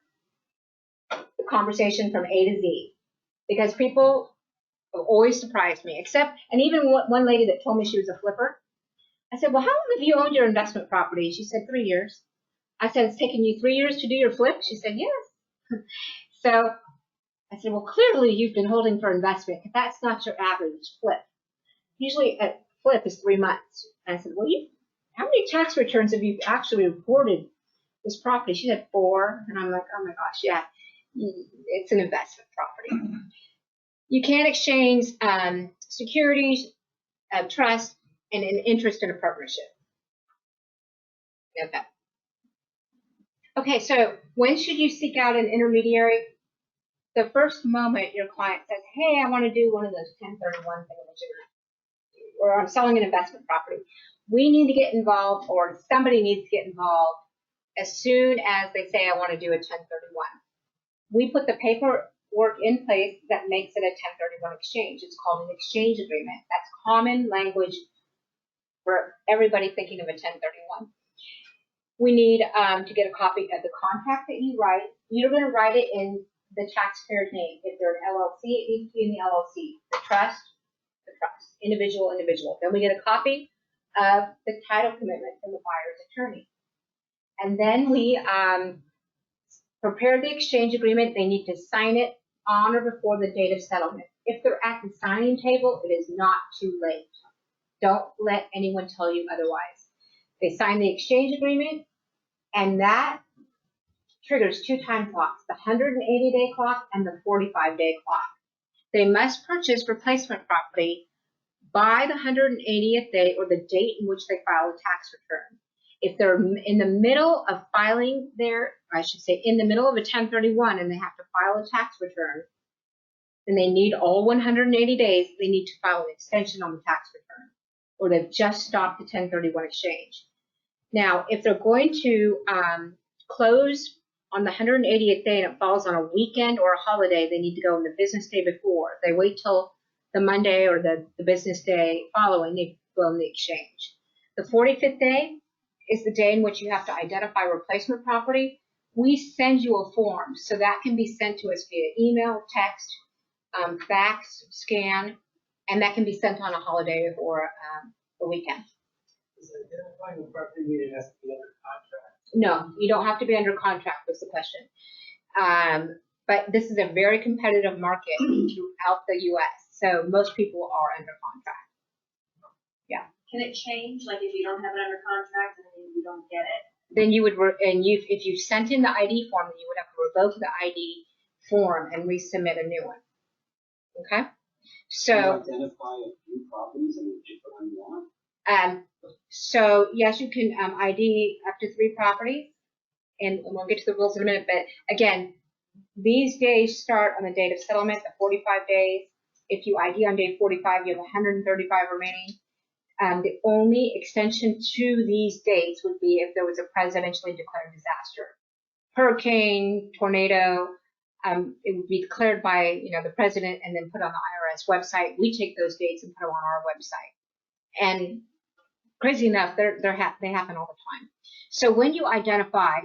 the conversation from A to Z, because people always surprise me. And even one lady that told me she was a flipper. I said, well, how long have you owned your investment property? She said, 3 years. I said, it's taken you 3 years to do your flip? She said, yes. So I said, well, clearly you've been holding for investment, because that's not your average flip. Usually a flip is 3 months. And I said, well, how many tax returns have you actually reported this property? She said 4. And I'm like, oh my gosh, yeah, it's an investment property. You can't exchange securities, trust, and an interest in a partnership. Okay. Okay, so when should you seek out an intermediary? The first moment your client says, hey, I want to do one of those 1031 things, or I'm selling an investment property. We need to get involved, or somebody needs to get involved as soon as they say, I want to do a 1031. We put the paperwork in place that makes it a 1031 exchange. It's called an exchange agreement. That's common language for everybody thinking of a 1031. We need to get a copy of the contract that you write. You're going to write it in the taxpayer's name. If they're an LLC, it needs to be in the LLC. The trust, individual. Then we get a copy of the title commitment from the buyer's attorney. And then we prepare the exchange agreement. They need to sign it on or before the date of settlement. If they're at the signing table, it is not too late. Don't let anyone tell you otherwise. They sign the exchange agreement, and that triggers 2 time clocks, the 180-day clock and the 45-day clock. They must purchase replacement property by the 180th day or the date in which they file a tax return. If they're in the middle of filing in the middle of a 1031 and they have to file a tax return, and they need all 180 days, they need to file an extension on the tax return, or they've just stopped the 1031 exchange. Now, if they're going to close on the 180th day and it falls on a weekend or a holiday, they need to go on the business day before. If they wait till the Monday or the business day following, they go on the exchange. The 45th day is the day in which you have to identify replacement property. We send you a form, so that can be sent to us via email, text, fax, scan, and that can be sent on a holiday or a weekend. Is identifying the property mean it has to be under contract? No, you don't have to be under contract, was the question. But this is a very competitive market throughout the U.S., so most people are under contract. Can it change, like if you don't have it under contract and then you don't get it? Then you would, if you sent in the ID form, then you would have to revoke the ID form and resubmit a new one. Okay? Can you So, identify a few properties and just the one you want? so yes, you can ID up to 3 properties, and we'll get to the rules in a minute, but again, these days start on the date of settlement, the 45 days. If you ID on day 45, you have 135 remaining. The only extension to these dates would be if there was a presidentially declared disaster. Hurricane, tornado, it would be declared by the president and then put on the IRS website. We take those dates and put them on our website. And crazy enough, they happen all the time. So when you identify,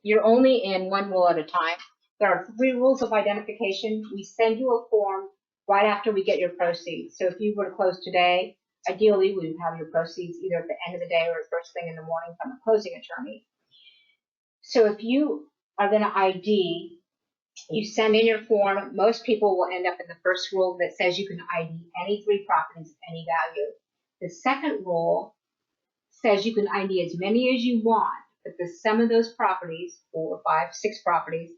you're only in one rule at a time. There are 3 rules of identification. We send you a form right after we get your proceeds. So if you were to close today, ideally we would have your proceeds either at the end of the day or first thing in the morning from the closing attorney. So if you are going to ID, you send in your form. Most people will end up in the first rule that says you can ID any 3 properties of any value. The second rule says you can ID as many as you want, but the sum of those properties, 4, 5, 6 properties,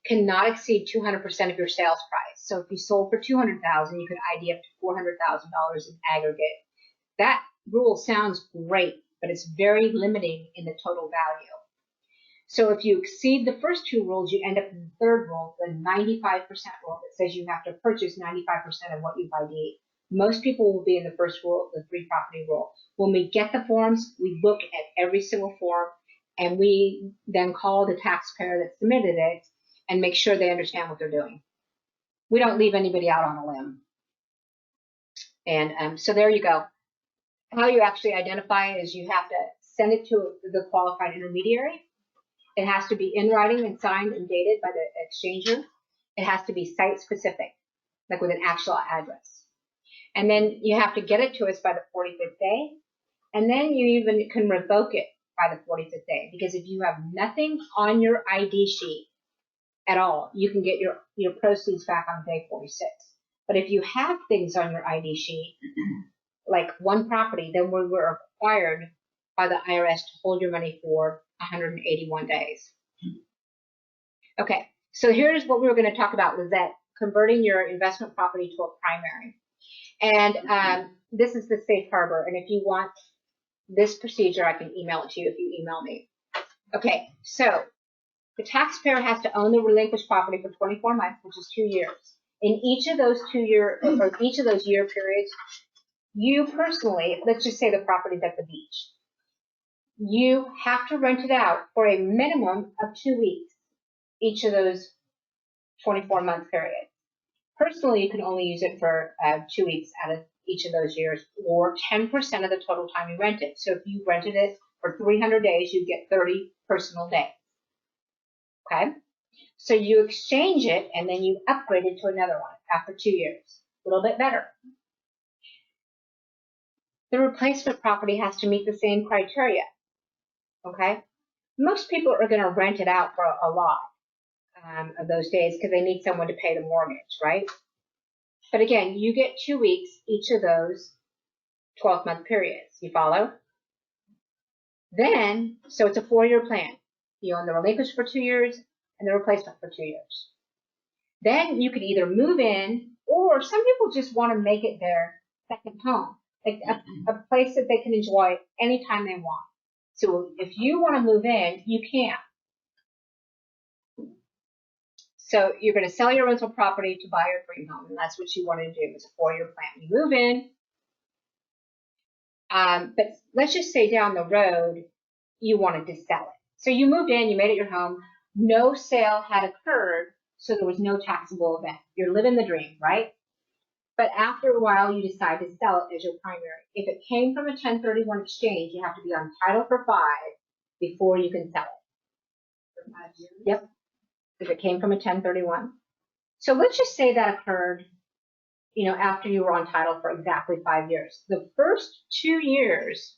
cannot exceed 200% of your sales price. So if you sold for $200,000, you could ID up to $400,000 in aggregate. That rule sounds great, but it's very limiting in the total value. So if you exceed the first 2 rules, you end up in the 3rd rule, the 95% rule that says you have to purchase 95% of what you've ID'd. Most people will be in the first rule, the 3 property rule. When we get the forms, we look at every single form, and we then call the taxpayer that submitted it and make sure they understand what they're doing. We don't leave anybody out on a limb. And so there you go. How you actually identify it is you have to send it to the qualified intermediary. It has to be in writing and signed and dated by the exchanger. It has to be site specific, like with an actual address. And then you have to get it to us by the 45th day. And then you even can revoke it by the 45th day, because if you have nothing on your ID sheet at all, you can get your proceeds back on day 46. But if you have things on your ID sheet, like 1 property, then we were required by the IRS to hold your money for 181 days. Okay, so here's what we were going to talk about, was that converting your investment property to a primary. And this is the safe harbor. And if you want this procedure, I can email it to you if you email me. Okay, so the taxpayer has to own the relinquished property for 24 months, which is 2 years. In each of those 2 year, or each of those year periods, you personally, let's just say the property's at the beach, you have to rent it out for a minimum of 2 weeks, each of those 24-month periods. Personally, you can only use it for 2 weeks out of each of those years, or 10% of the total time you rent it. So if you rented it for 300 days, you get 30 personal days. Okay? So you exchange it, and then you upgrade it to another one after 2 years. A little bit better. The replacement property has to meet the same criteria. Okay? Most people are going to rent it out for a lot of those days because they need someone to pay the mortgage, right? But again, you get 2 weeks each of those 12-month periods. You follow? Then, so it's a 4-year plan. You own the relinquished for 2 years and the replacement for 2 years. Then you could either move in, or some people just want to make it their second home, like a place that they can enjoy anytime they want. So if you want to move in, you can. So you're going to sell your rental property to buy your dream home, and that's what you want to do. It's a 4-year plan. You move in, but let's just say down the road you wanted to sell it. So you moved in, you made it your home, no sale had occurred, so there was no taxable event. You're living the dream, right? But after a while, you decide to sell it as your primary. If it came from a 1031 exchange, you have to be on title for 5 before you can sell it. For 5 years? Yep. If it came from a 1031. So let's just say that occurred, after you were on title for exactly 5 years. The first 2 years,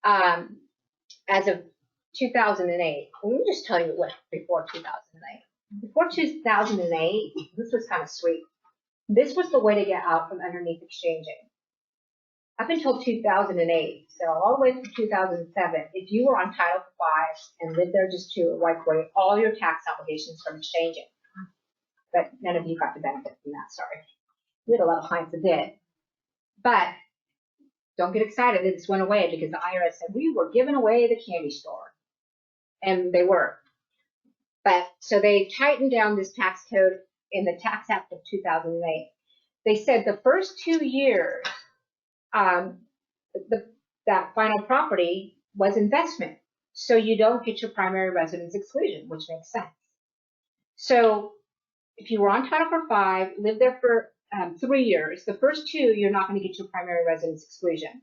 as of 2008, let me just tell you what before 2008. Before 2008, this was kind of sweet. This was the way to get out from underneath exchanging. Up until 2008, so all the way through 2007, if you were on title for 5 and lived there just to wipe away all your tax obligations from exchanging. But none of you got to benefit from that, sorry. We had a lot of clients that did. But don't get excited that this went away because the IRS said we were giving away the candy store. And they were. But so they tightened down this tax code in the Tax Act of 2008. They said the first 2 years, that final property was investment. So you don't get your primary residence exclusion, which makes sense. So if you were on title for 5, lived there for 3 years, the first 2, you're not going to get your primary residence exclusion.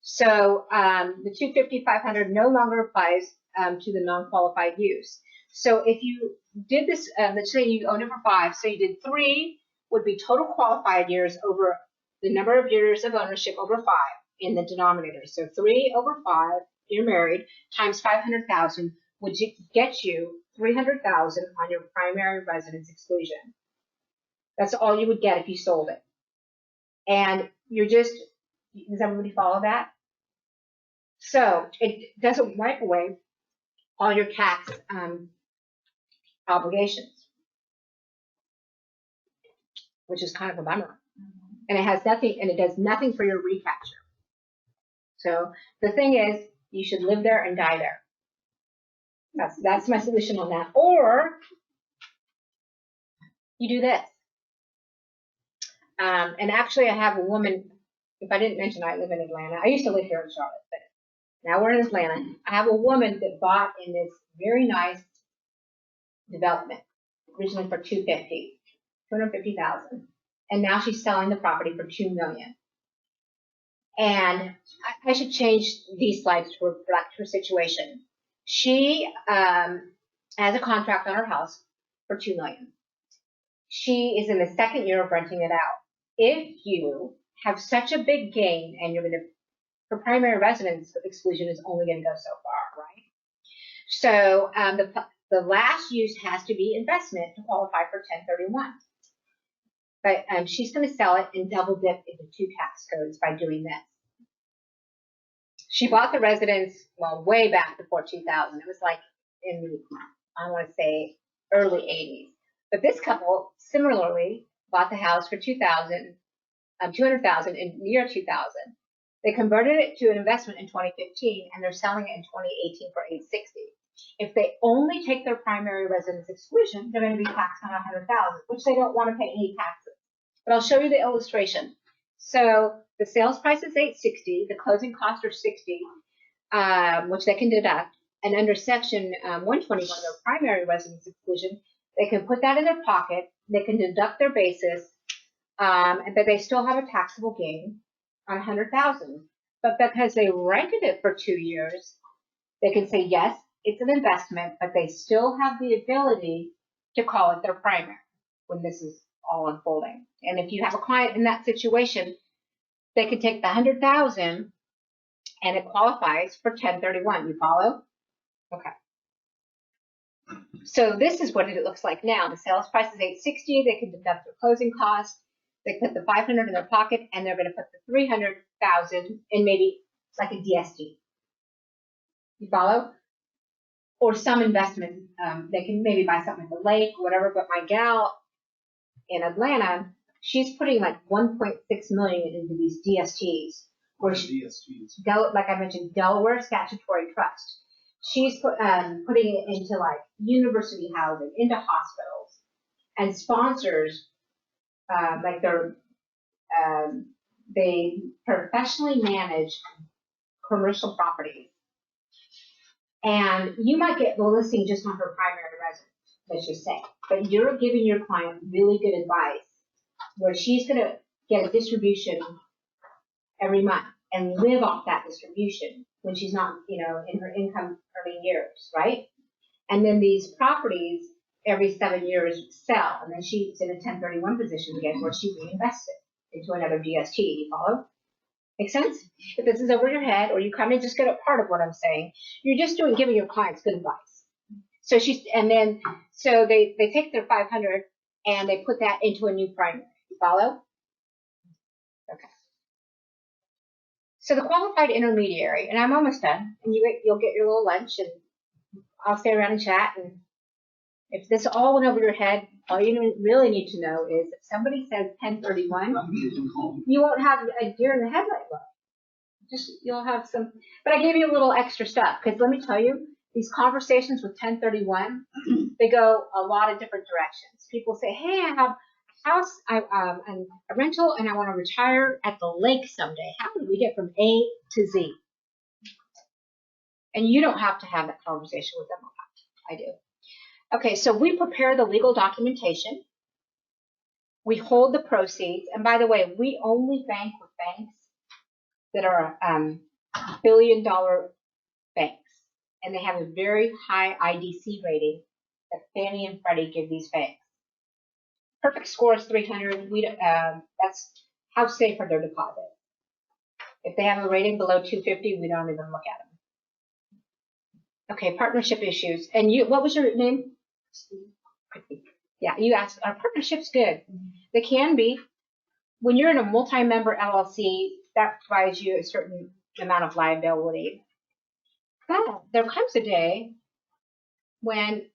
So the 250-500 no longer applies to the non-qualified use. So if you did this, let's say you owned it for 5, so you did 3 would be total qualified years over the number of years of ownership over 5 in the denominator. So 3 over 5, you're married, times 500,000 would get you 300,000 on your primary residence exclusion. That's all you would get if you sold it. And does everybody follow that? So it doesn't wipe away all your tax obligations, which is kind of a bummer. And it has nothing, and it does nothing for your recapture. So the thing is, you should live there and die there. That's my solution on that. Or you do this. And actually, I have a woman. If I didn't mention, I live in Atlanta. I used to live here in Charlotte, but now we're in Atlanta. I have a woman that bought in this very nice development, originally for $250,000, and now she's selling the property for $2 million. And I should change these slides to reflect her situation. She has a contract on her house for $2 million. She is in the 2nd year of renting it out. If you have such a big gain and you're going to, her primary residence exclusion is only going to go so far, right? So the last use has to be investment to qualify for 1031. But she's going to sell it and double dip into 2 tax codes by doing this. She bought the residence, well, way back before 2000. It was like in, I want to say, early 80s. But this couple similarly bought the house for $200,000 in the year 2000. They converted it to an investment in 2015, and they're selling it in 2018 for $860. If they only take their primary residence exclusion, they're going to be taxed on $100,000, which they don't want to pay any taxes. But I'll show you the illustration. So the sales price is $860. The closing costs are $60, which they can deduct. And under Section 121, their primary residence exclusion, they can put that in their pocket. They can deduct their basis, but they still have a taxable gain on $100,000. But because they rented it for 2 years, they can say, yes, it's an investment, but they still have the ability to call it their primary when this is all unfolding. And if you have a client in that situation, they could take the $100,000 and it qualifies for 1031. You follow? Okay. So this is what it looks like now. The sales price is $860. They can deduct their closing costs. They put the $500 in their pocket, and they're going to put the $300,000 in maybe like a DST. You follow? Or some investment. They can maybe buy something at the lake, whatever. But my gal in Atlanta, she's putting like $1.6 million into these DSTs. Or DSTs. Like I mentioned, Delaware Statutory Trust. she's putting it into like university housing, into hospitals, and sponsors, like they professionally manage commercial properties. And you might get the listing just on her primary residence, let's just say, but you're giving your client really good advice where she's going to get a distribution every month and live off that distribution when she's not, in her income earning years, right? And then these properties every 7 years sell, and then she's in a 1031 position again where she reinvests it into another DST. You follow? Make sense? If this is over your head or you kind of just get a part of what I'm saying, you're just giving your clients good advice. So so they take their 500 and they put that into a new primary. You follow? Okay. So the qualified intermediary, and I'm almost done, and you'll get your little lunch, and I'll stay around and chat. And if this all went over your head, all you really need to know is if somebody says 1031, you won't have a deer in the headlight look. You'll have some, but I gave you a little extra stuff because let me tell you, these conversations with 1031, they go a lot of different directions. People say, hey, I have a house, and a rental, and I want to retire at the lake someday. How do we get from A to Z? And you don't have to have that conversation with them. I do. Okay, so we prepare the legal documentation. We hold the proceeds. And by the way, we only bank with banks that are billion-dollar banks. And they have a very high IDC rating that Fannie and Freddie give these banks. Perfect score is 300. That's how safe are their deposits. If they have a rating below 250, we don't even look at them. Okay, partnership issues. And what was your name? Yeah, you asked, are partnerships good? They can be. When you're in a multi-member LLC, that provides you a certain amount of liability. But there comes a day when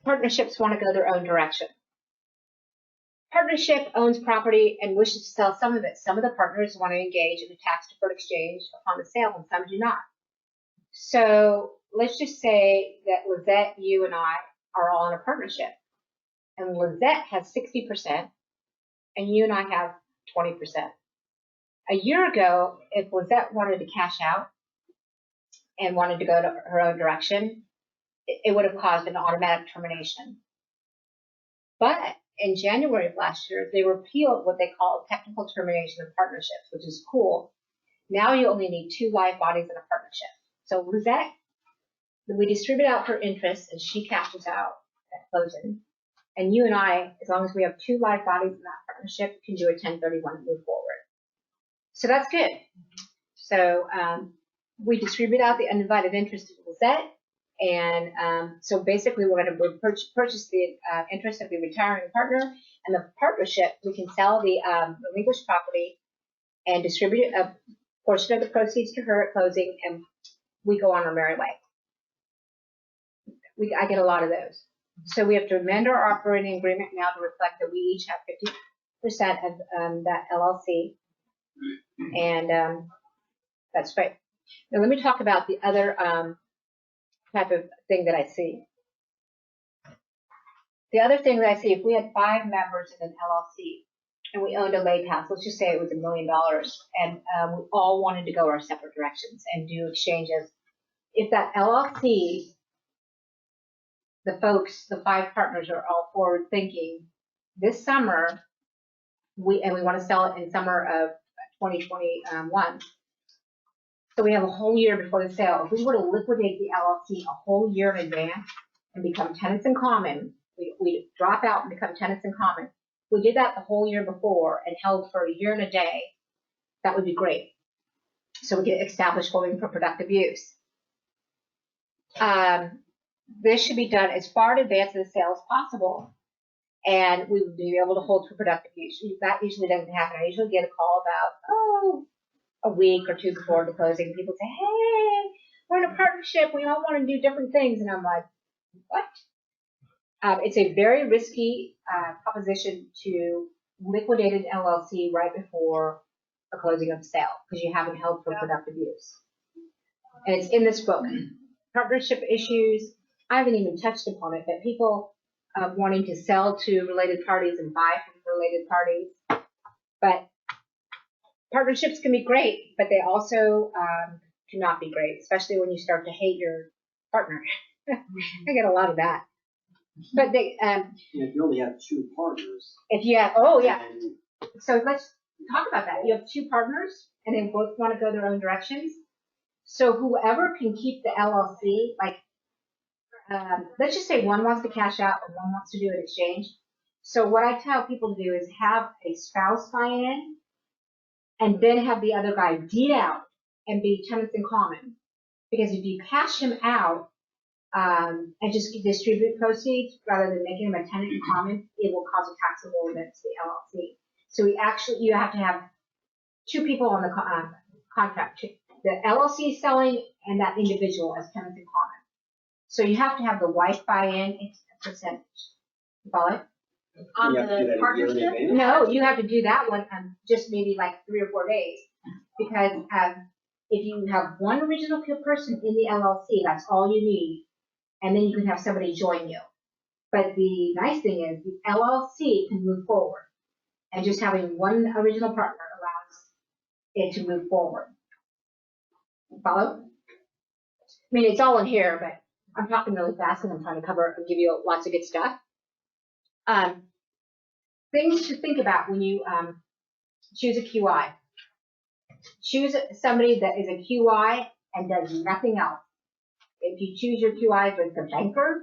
partnerships want to go their own direction. Partnership owns property and wishes to sell some of it. Some of the partners want to engage in a tax-deferred exchange upon the sale, and some do not. So let's just say that Lizette, you, and I are all in a partnership. And Lizette has 60%, and you and I have 20%. A year ago, if Lizette wanted to cash out and wanted to go to her own direction, it would have caused an automatic termination. But in January of last year, they repealed what they call technical termination of partnerships, which is cool. Now you only need 2 live bodies in a partnership. So Lizette, we distribute out her interest and she cashes out at closing. And you and I, as long as we have 2 live bodies in that partnership, can do a 1031 and move forward. So that's good. So we distribute out the undivided interest to Lizette. And so basically we're going to purchase the interest of the retiring partner, and the partnership, we can sell the relinquished property and distribute a portion of the proceeds to her at closing, and we go on our merry way. I get a lot of those. So we have to amend our operating agreement now to reflect that we each have 50% of that LLC, and that's great. Now let me talk about the other type of thing that I see. The other thing that I see, if we had 5 members in an LLC and we owned a lake house, let's just say it was $1 million, and we all wanted to go our separate directions and do exchanges. If that LLC, the 5 partners are all forward thinking, this summer, we want to sell it in summer of 2021. So we have a whole year before the sale. If we were to liquidate the LLC a whole year in advance and become tenants in common, we drop out and become tenants in common. If we did that the whole year before and held for a year and a day, that would be great. So we get established holding for productive use. This should be done as far in advance of the sale as possible, and we would be able to hold for productive use. That usually doesn't happen. I usually get a call about, a week or 2 before the closing. People say, hey, we're in a partnership. We all want to do different things. And I'm like, what? It's a very risky proposition to liquidate an LLC right before a closing of the sale because you haven't held for productive use. And it's in this book. Partnership issues, I haven't even touched upon it, but people wanting to sell to related parties and buy from related parties. But partnerships can be great, but they also cannot be great, especially when you start to hate your partner. I get a lot of that. But they, If you only have two partners. if you have, oh yeah. then So let's talk about that. You have two partners, and they both want to go their own directions. So whoever can keep the LLC, like, let's just say one wants to cash out and one wants to do an exchange. So what I tell people to do is have a spouse buy in, and then have the other guy deed out and be tenants in common. Because if you cash him out and just distribute proceeds rather than making him a tenant in common, it will cause a taxable event to the LLC. So you have to have two people on the contract, the LLC selling and that individual as tenants in common. So you have to have the wife buy in, it's a percentage. You follow it? On you have to do that the a year in partnership? advance. No, you have to do that one just maybe like 3 or 4 days. Because if you have one original person in the LLC, that's all you need. And then you can have somebody join you. But the nice thing is the LLC can move forward. And just having one original partner allows it to move forward. Follow? I mean, it's all in here, but I'm talking really fast and I'm trying to give you lots of good stuff. Things to think about when you choose a QI. Choose somebody that is a QI and does nothing else. If you choose your QI with the banker,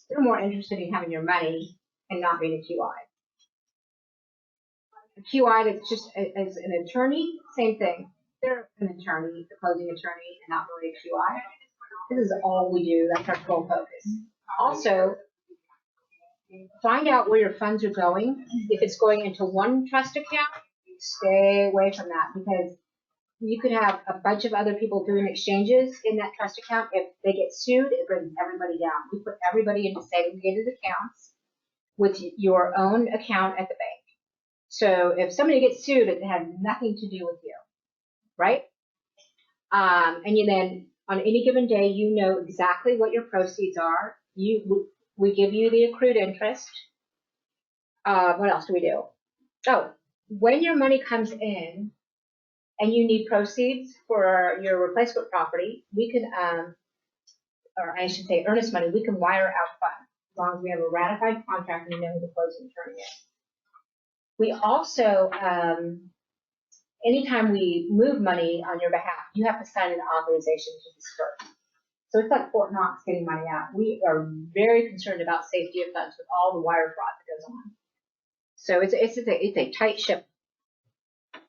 they're more interested in having your money and not being a QI. A QI that's just as an attorney, same thing. They're an attorney, the closing attorney, and not really a QI. This is all we do. That's our full focus. Also, find out where your funds are going. If it's going into one trust account, stay away from that because you could have a bunch of other people doing exchanges in that trust account. If they get sued, it brings everybody down. We put everybody into segregated accounts with your own account at the bank. So if somebody gets sued, it has nothing to do with you, right? And you then, on any given day, you know exactly what your proceeds are. We give you the accrued interest. What else do we do? Oh, when your money comes in and you need proceeds for your replacement property, we can, or I should say earnest money, we can wire out funds as long as we have a ratified contract and we know who the closing attorney is. We also, anytime we move money on your behalf, you have to sign an authorization to disperse. So it's like Fort Knox getting money out. We are very concerned about safety of funds with all the wire fraud that goes on. So it's a tight ship.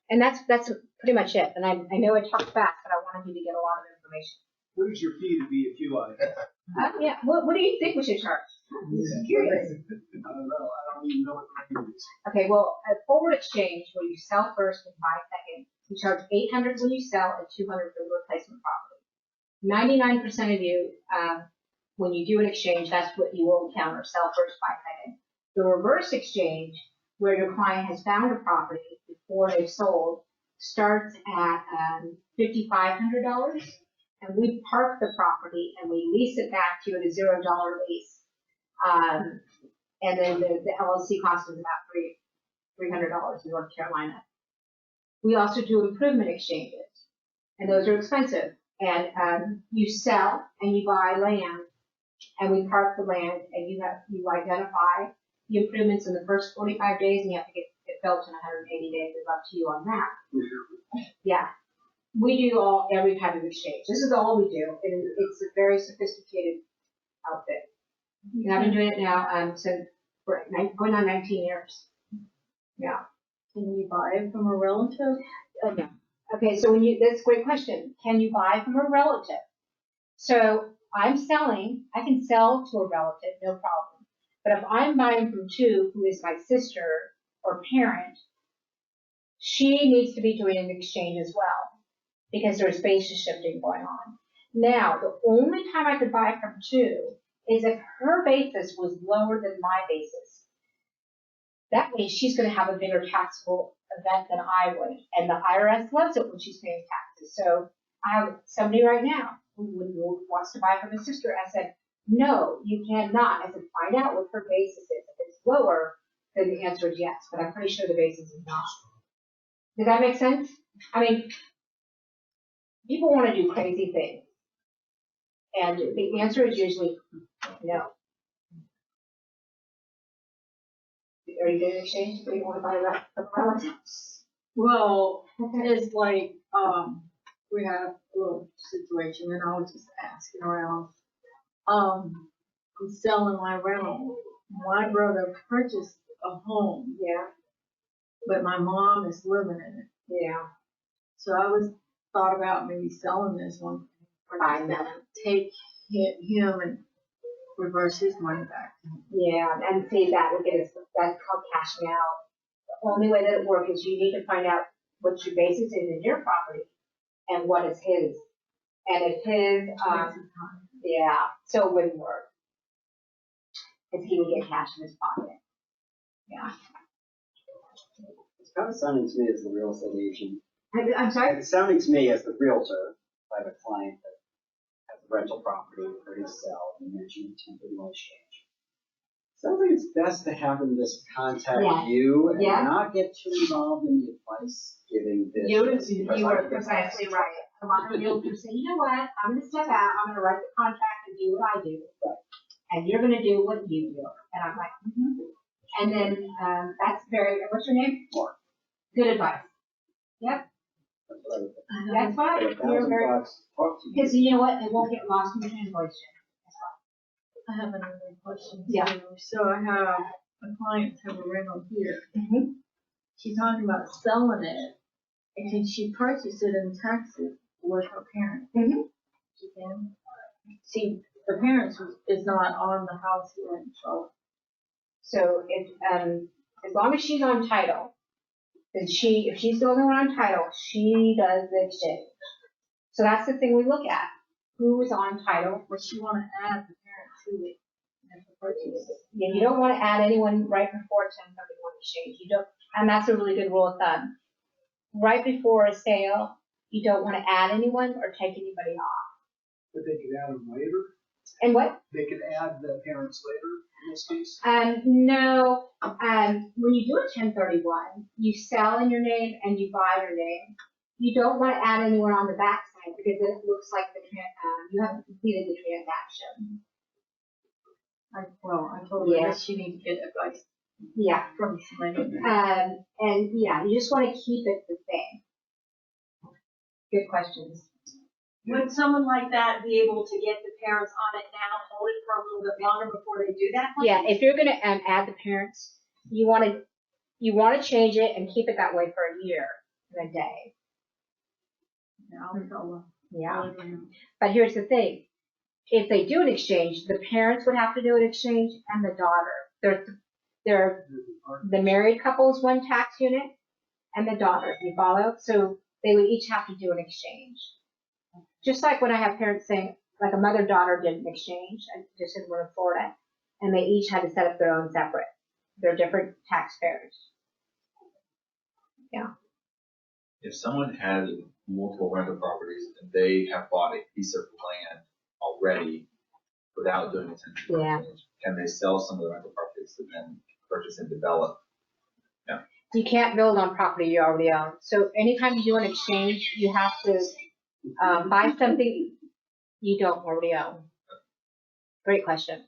And that's pretty much it. And I know I talked fast, but I wanted you to get a lot of information. What is your fee to be a QI? Yeah. What do you think we should charge? I'm just curious. I don't know. I don't even know what the fee is. Okay, well, a forward exchange where you sell first and buy second, you charge $800 when you sell and $200 for the replacement property. 99% of you, when you do an exchange, that's what you will encounter: sell first, buy second. The reverse exchange, where your client has found a property before they've sold, starts at $5,500, and we park the property and we lease it back to you at a $0 lease. And then the LLC cost is about $300 in North Carolina. We also do improvement exchanges, and those are expensive. And you sell and you buy land, and we park the land, and you identify the improvements in the first 45 days, and you have to get it built in 180 days. It's up to you on that. Yeah, we do every type of exchange. This is all we do, and it's a very sophisticated outfit. And I've been doing it now since going on 19 years. Yeah. Can you buy it from a relative? No. Okay, so that's a great question. Can you buy from a relative? So I'm selling, I can sell to a relative, no problem. But if I'm buying from who is my sister or parent, she needs to be doing an exchange as well because there's basis shifting going on. Now, the only time I could buy from is if her basis was lower than my basis. That way she's going to have a bigger taxable event than I would. And the IRS loves it when she's paying taxes. So I have somebody right now who wants to buy from his sister. I said, no, you cannot. I said, find out what her basis is. If it's lower, then the answer is yes, but I'm pretty sure the basis is not. Does that make sense? I mean, people want to do crazy things. And the answer is usually no. Are you going to exchange? Do you want to buy that? Well, it's like, we have a little situation and I was just asking around. I'm selling my rental. My brother purchased a home, Yeah, but my mom is living in it. yeah. So thought about maybe selling this one. I know. Take him and reverse his money back. Yeah, and see, that would get us, that's called cashing out. The only way that it works is you need to find out what your basis is in your property and what is his. And if his, yeah, so it wouldn't work. Because he would get cash in his pocket. Yeah. It's kind of sounding to me as the real estate agent. I'm sorry? It's sounding to me as the realtor, if I have a client that has a rental property ready to sell, and you mentioned 1031 exchange. Sounds like it's best to have them just contact Yeah. you and Yeah. not get too involved in the advice giving this. You were precisely right. A lot of realtors say, you know what, I'm going to step out, I'm going to write the contract and do what I do. And you're going to do what you do. And I'm like, And then, that's what's your name? Mark. Good advice. Yep, That's what I would think. that's For fine. You're very, $1,000, talk to you. because you know what, it won't get lost in the translation. I have another question. Yeah. too. So I have a client have a rental here. Mhm. She's talking about selling it, and can she purchase it and tax it with her parents? Mhm. She can. See, the parents is not on the house here, so. So if, as long as she's on title, then if she's the only one on title, she does the exchange. So that's the thing we look at. Who is on title? But she wanna add the parent to it and to purchase it. Yeah, you don't want to add anyone right before 1031 exchange. You don't, and that's a really good rule of thumb. Right before a sale, you don't want to add anyone or take anybody off. But they could add them later. And what? They could add the parents later in this case. No, when you do a 1031, you sell in your name and you buy your name. You don't want to add anyone on the backside because then it looks like you haven't completed the transaction. I told her Yeah. that she needs to get advice Yeah. from somebody. And yeah, you just want to keep it the same. Good questions. Would someone like that be able to get the parents on it now, hold it for a little bit longer before they do that? Yeah, if you're going to add the parents, you want to change it and keep it that way for a year and a day. I'll tell her. Yeah. But here's the thing. If they do an exchange, the parents would have to do an exchange and the daughter. The married couple's one tax unit and the daughter, you follow? So they would each have to do an exchange. Just like when I have parents saying, like a mother-daughter did an exchange, I just did one in Florida, and they each had to set up their own separate. They're different taxpayers. Yeah. If someone has multiple rental properties and they have bought a piece of land already without doing a 1031 Yeah. exchange, can they sell some of the rental properties to then purchase and develop? Yeah. You can't build on property you already own. So anytime you do an exchange, you have to buy something you don't already own. Great question.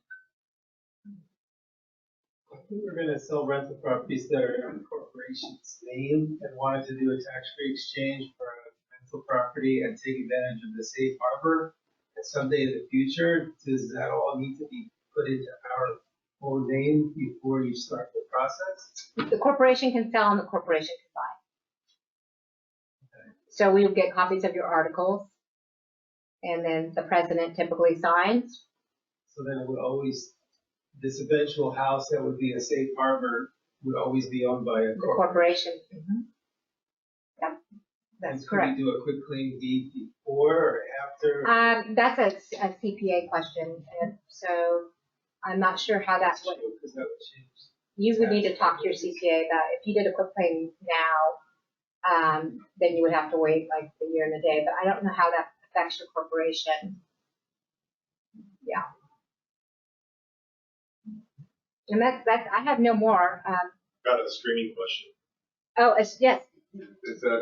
I think we're gonna sell rental properties that are in the corporation's name and wanted to do a tax-free exchange for a rental property and take advantage of the safe harbor. And someday in the future, does that all need to be put into our own name before you start the process? The corporation can sell and the corporation can buy. So we would get copies of your articles, and then the president typically signs. So then it would always, this eventual house that would be a safe harbor would always be owned by a The corporation. corporation. Mhm. Yep, that's And correct. Can we do a quick claim deed before or after? That's a CPA question, and so I'm not sure how that would. Because that would change. You would need to talk to your CPA about it. If you did a quick claim now, then you would have to wait like a year and a day. But I don't know how that affects your corporation. And I have no more. Got a screening question. Oh, yes. Is that,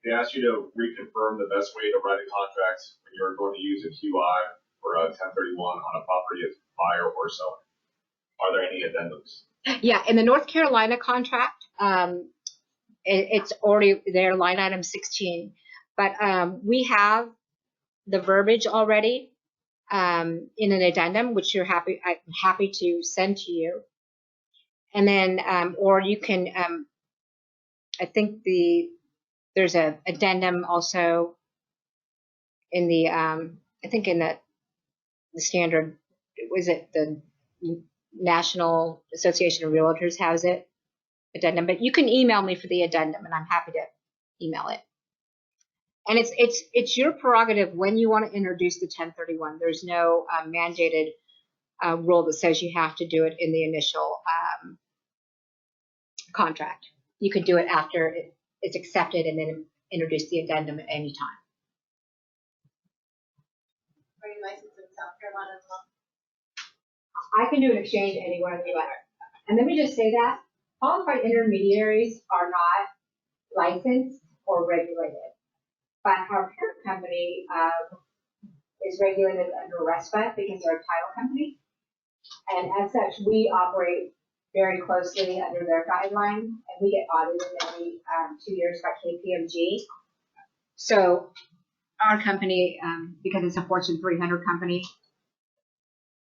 they asked you to reconfirm the best way to write a contract when you're going to use a QI for a 1031 on a property as buyer or seller. Are there any addendums? Yeah, in the North Carolina contract, it's already there, line item 16. But we have the verbiage already in an addendum, which I'm happy to send to you. And then, or you can, I think there's a addendum also in the, I think in the standard, was it the National Association of Realtors has it, addendum, but you can email me for the addendum and I'm happy to email it. And it's your prerogative when you want to introduce the 1031. There's no mandated rule that says you have to do it in the initial contract. You could do it after it's accepted and then introduce the addendum at any time. Are you licensed in South Carolina as well? I can do an exchange anywhere in the U.S. And let me just say that qualified intermediaries are not licensed or regulated, but our parent company is regulated under RESPA because they're a title company. And as such, we operate very closely under their guidelines, and we get audited every 2 years by KPMG. So our company, because it's a Fortune 300 company,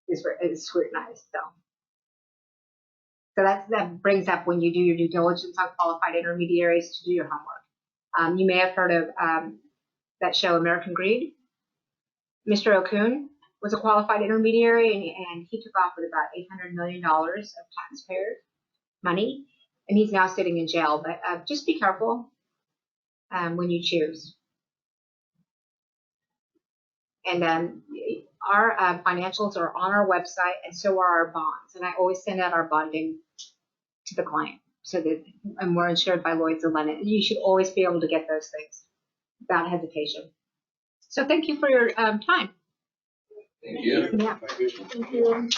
is scrutinized. So that brings up when you do your due diligence on qualified intermediaries to do your homework. You may have heard of that show American Greed. Mr. O'Coon was a qualified intermediary, and he took off with about $800 million of taxpayer money, and he's now sitting in jail. But just be careful when you choose. And our financials are on our website, and so are our bonds. And I always send out our bonding to the client, so that and we're insured by Lloyd's and Lennon. You should always be able to get those things without hesitation. So thank you for your time. Thank you. Yeah. Thank you.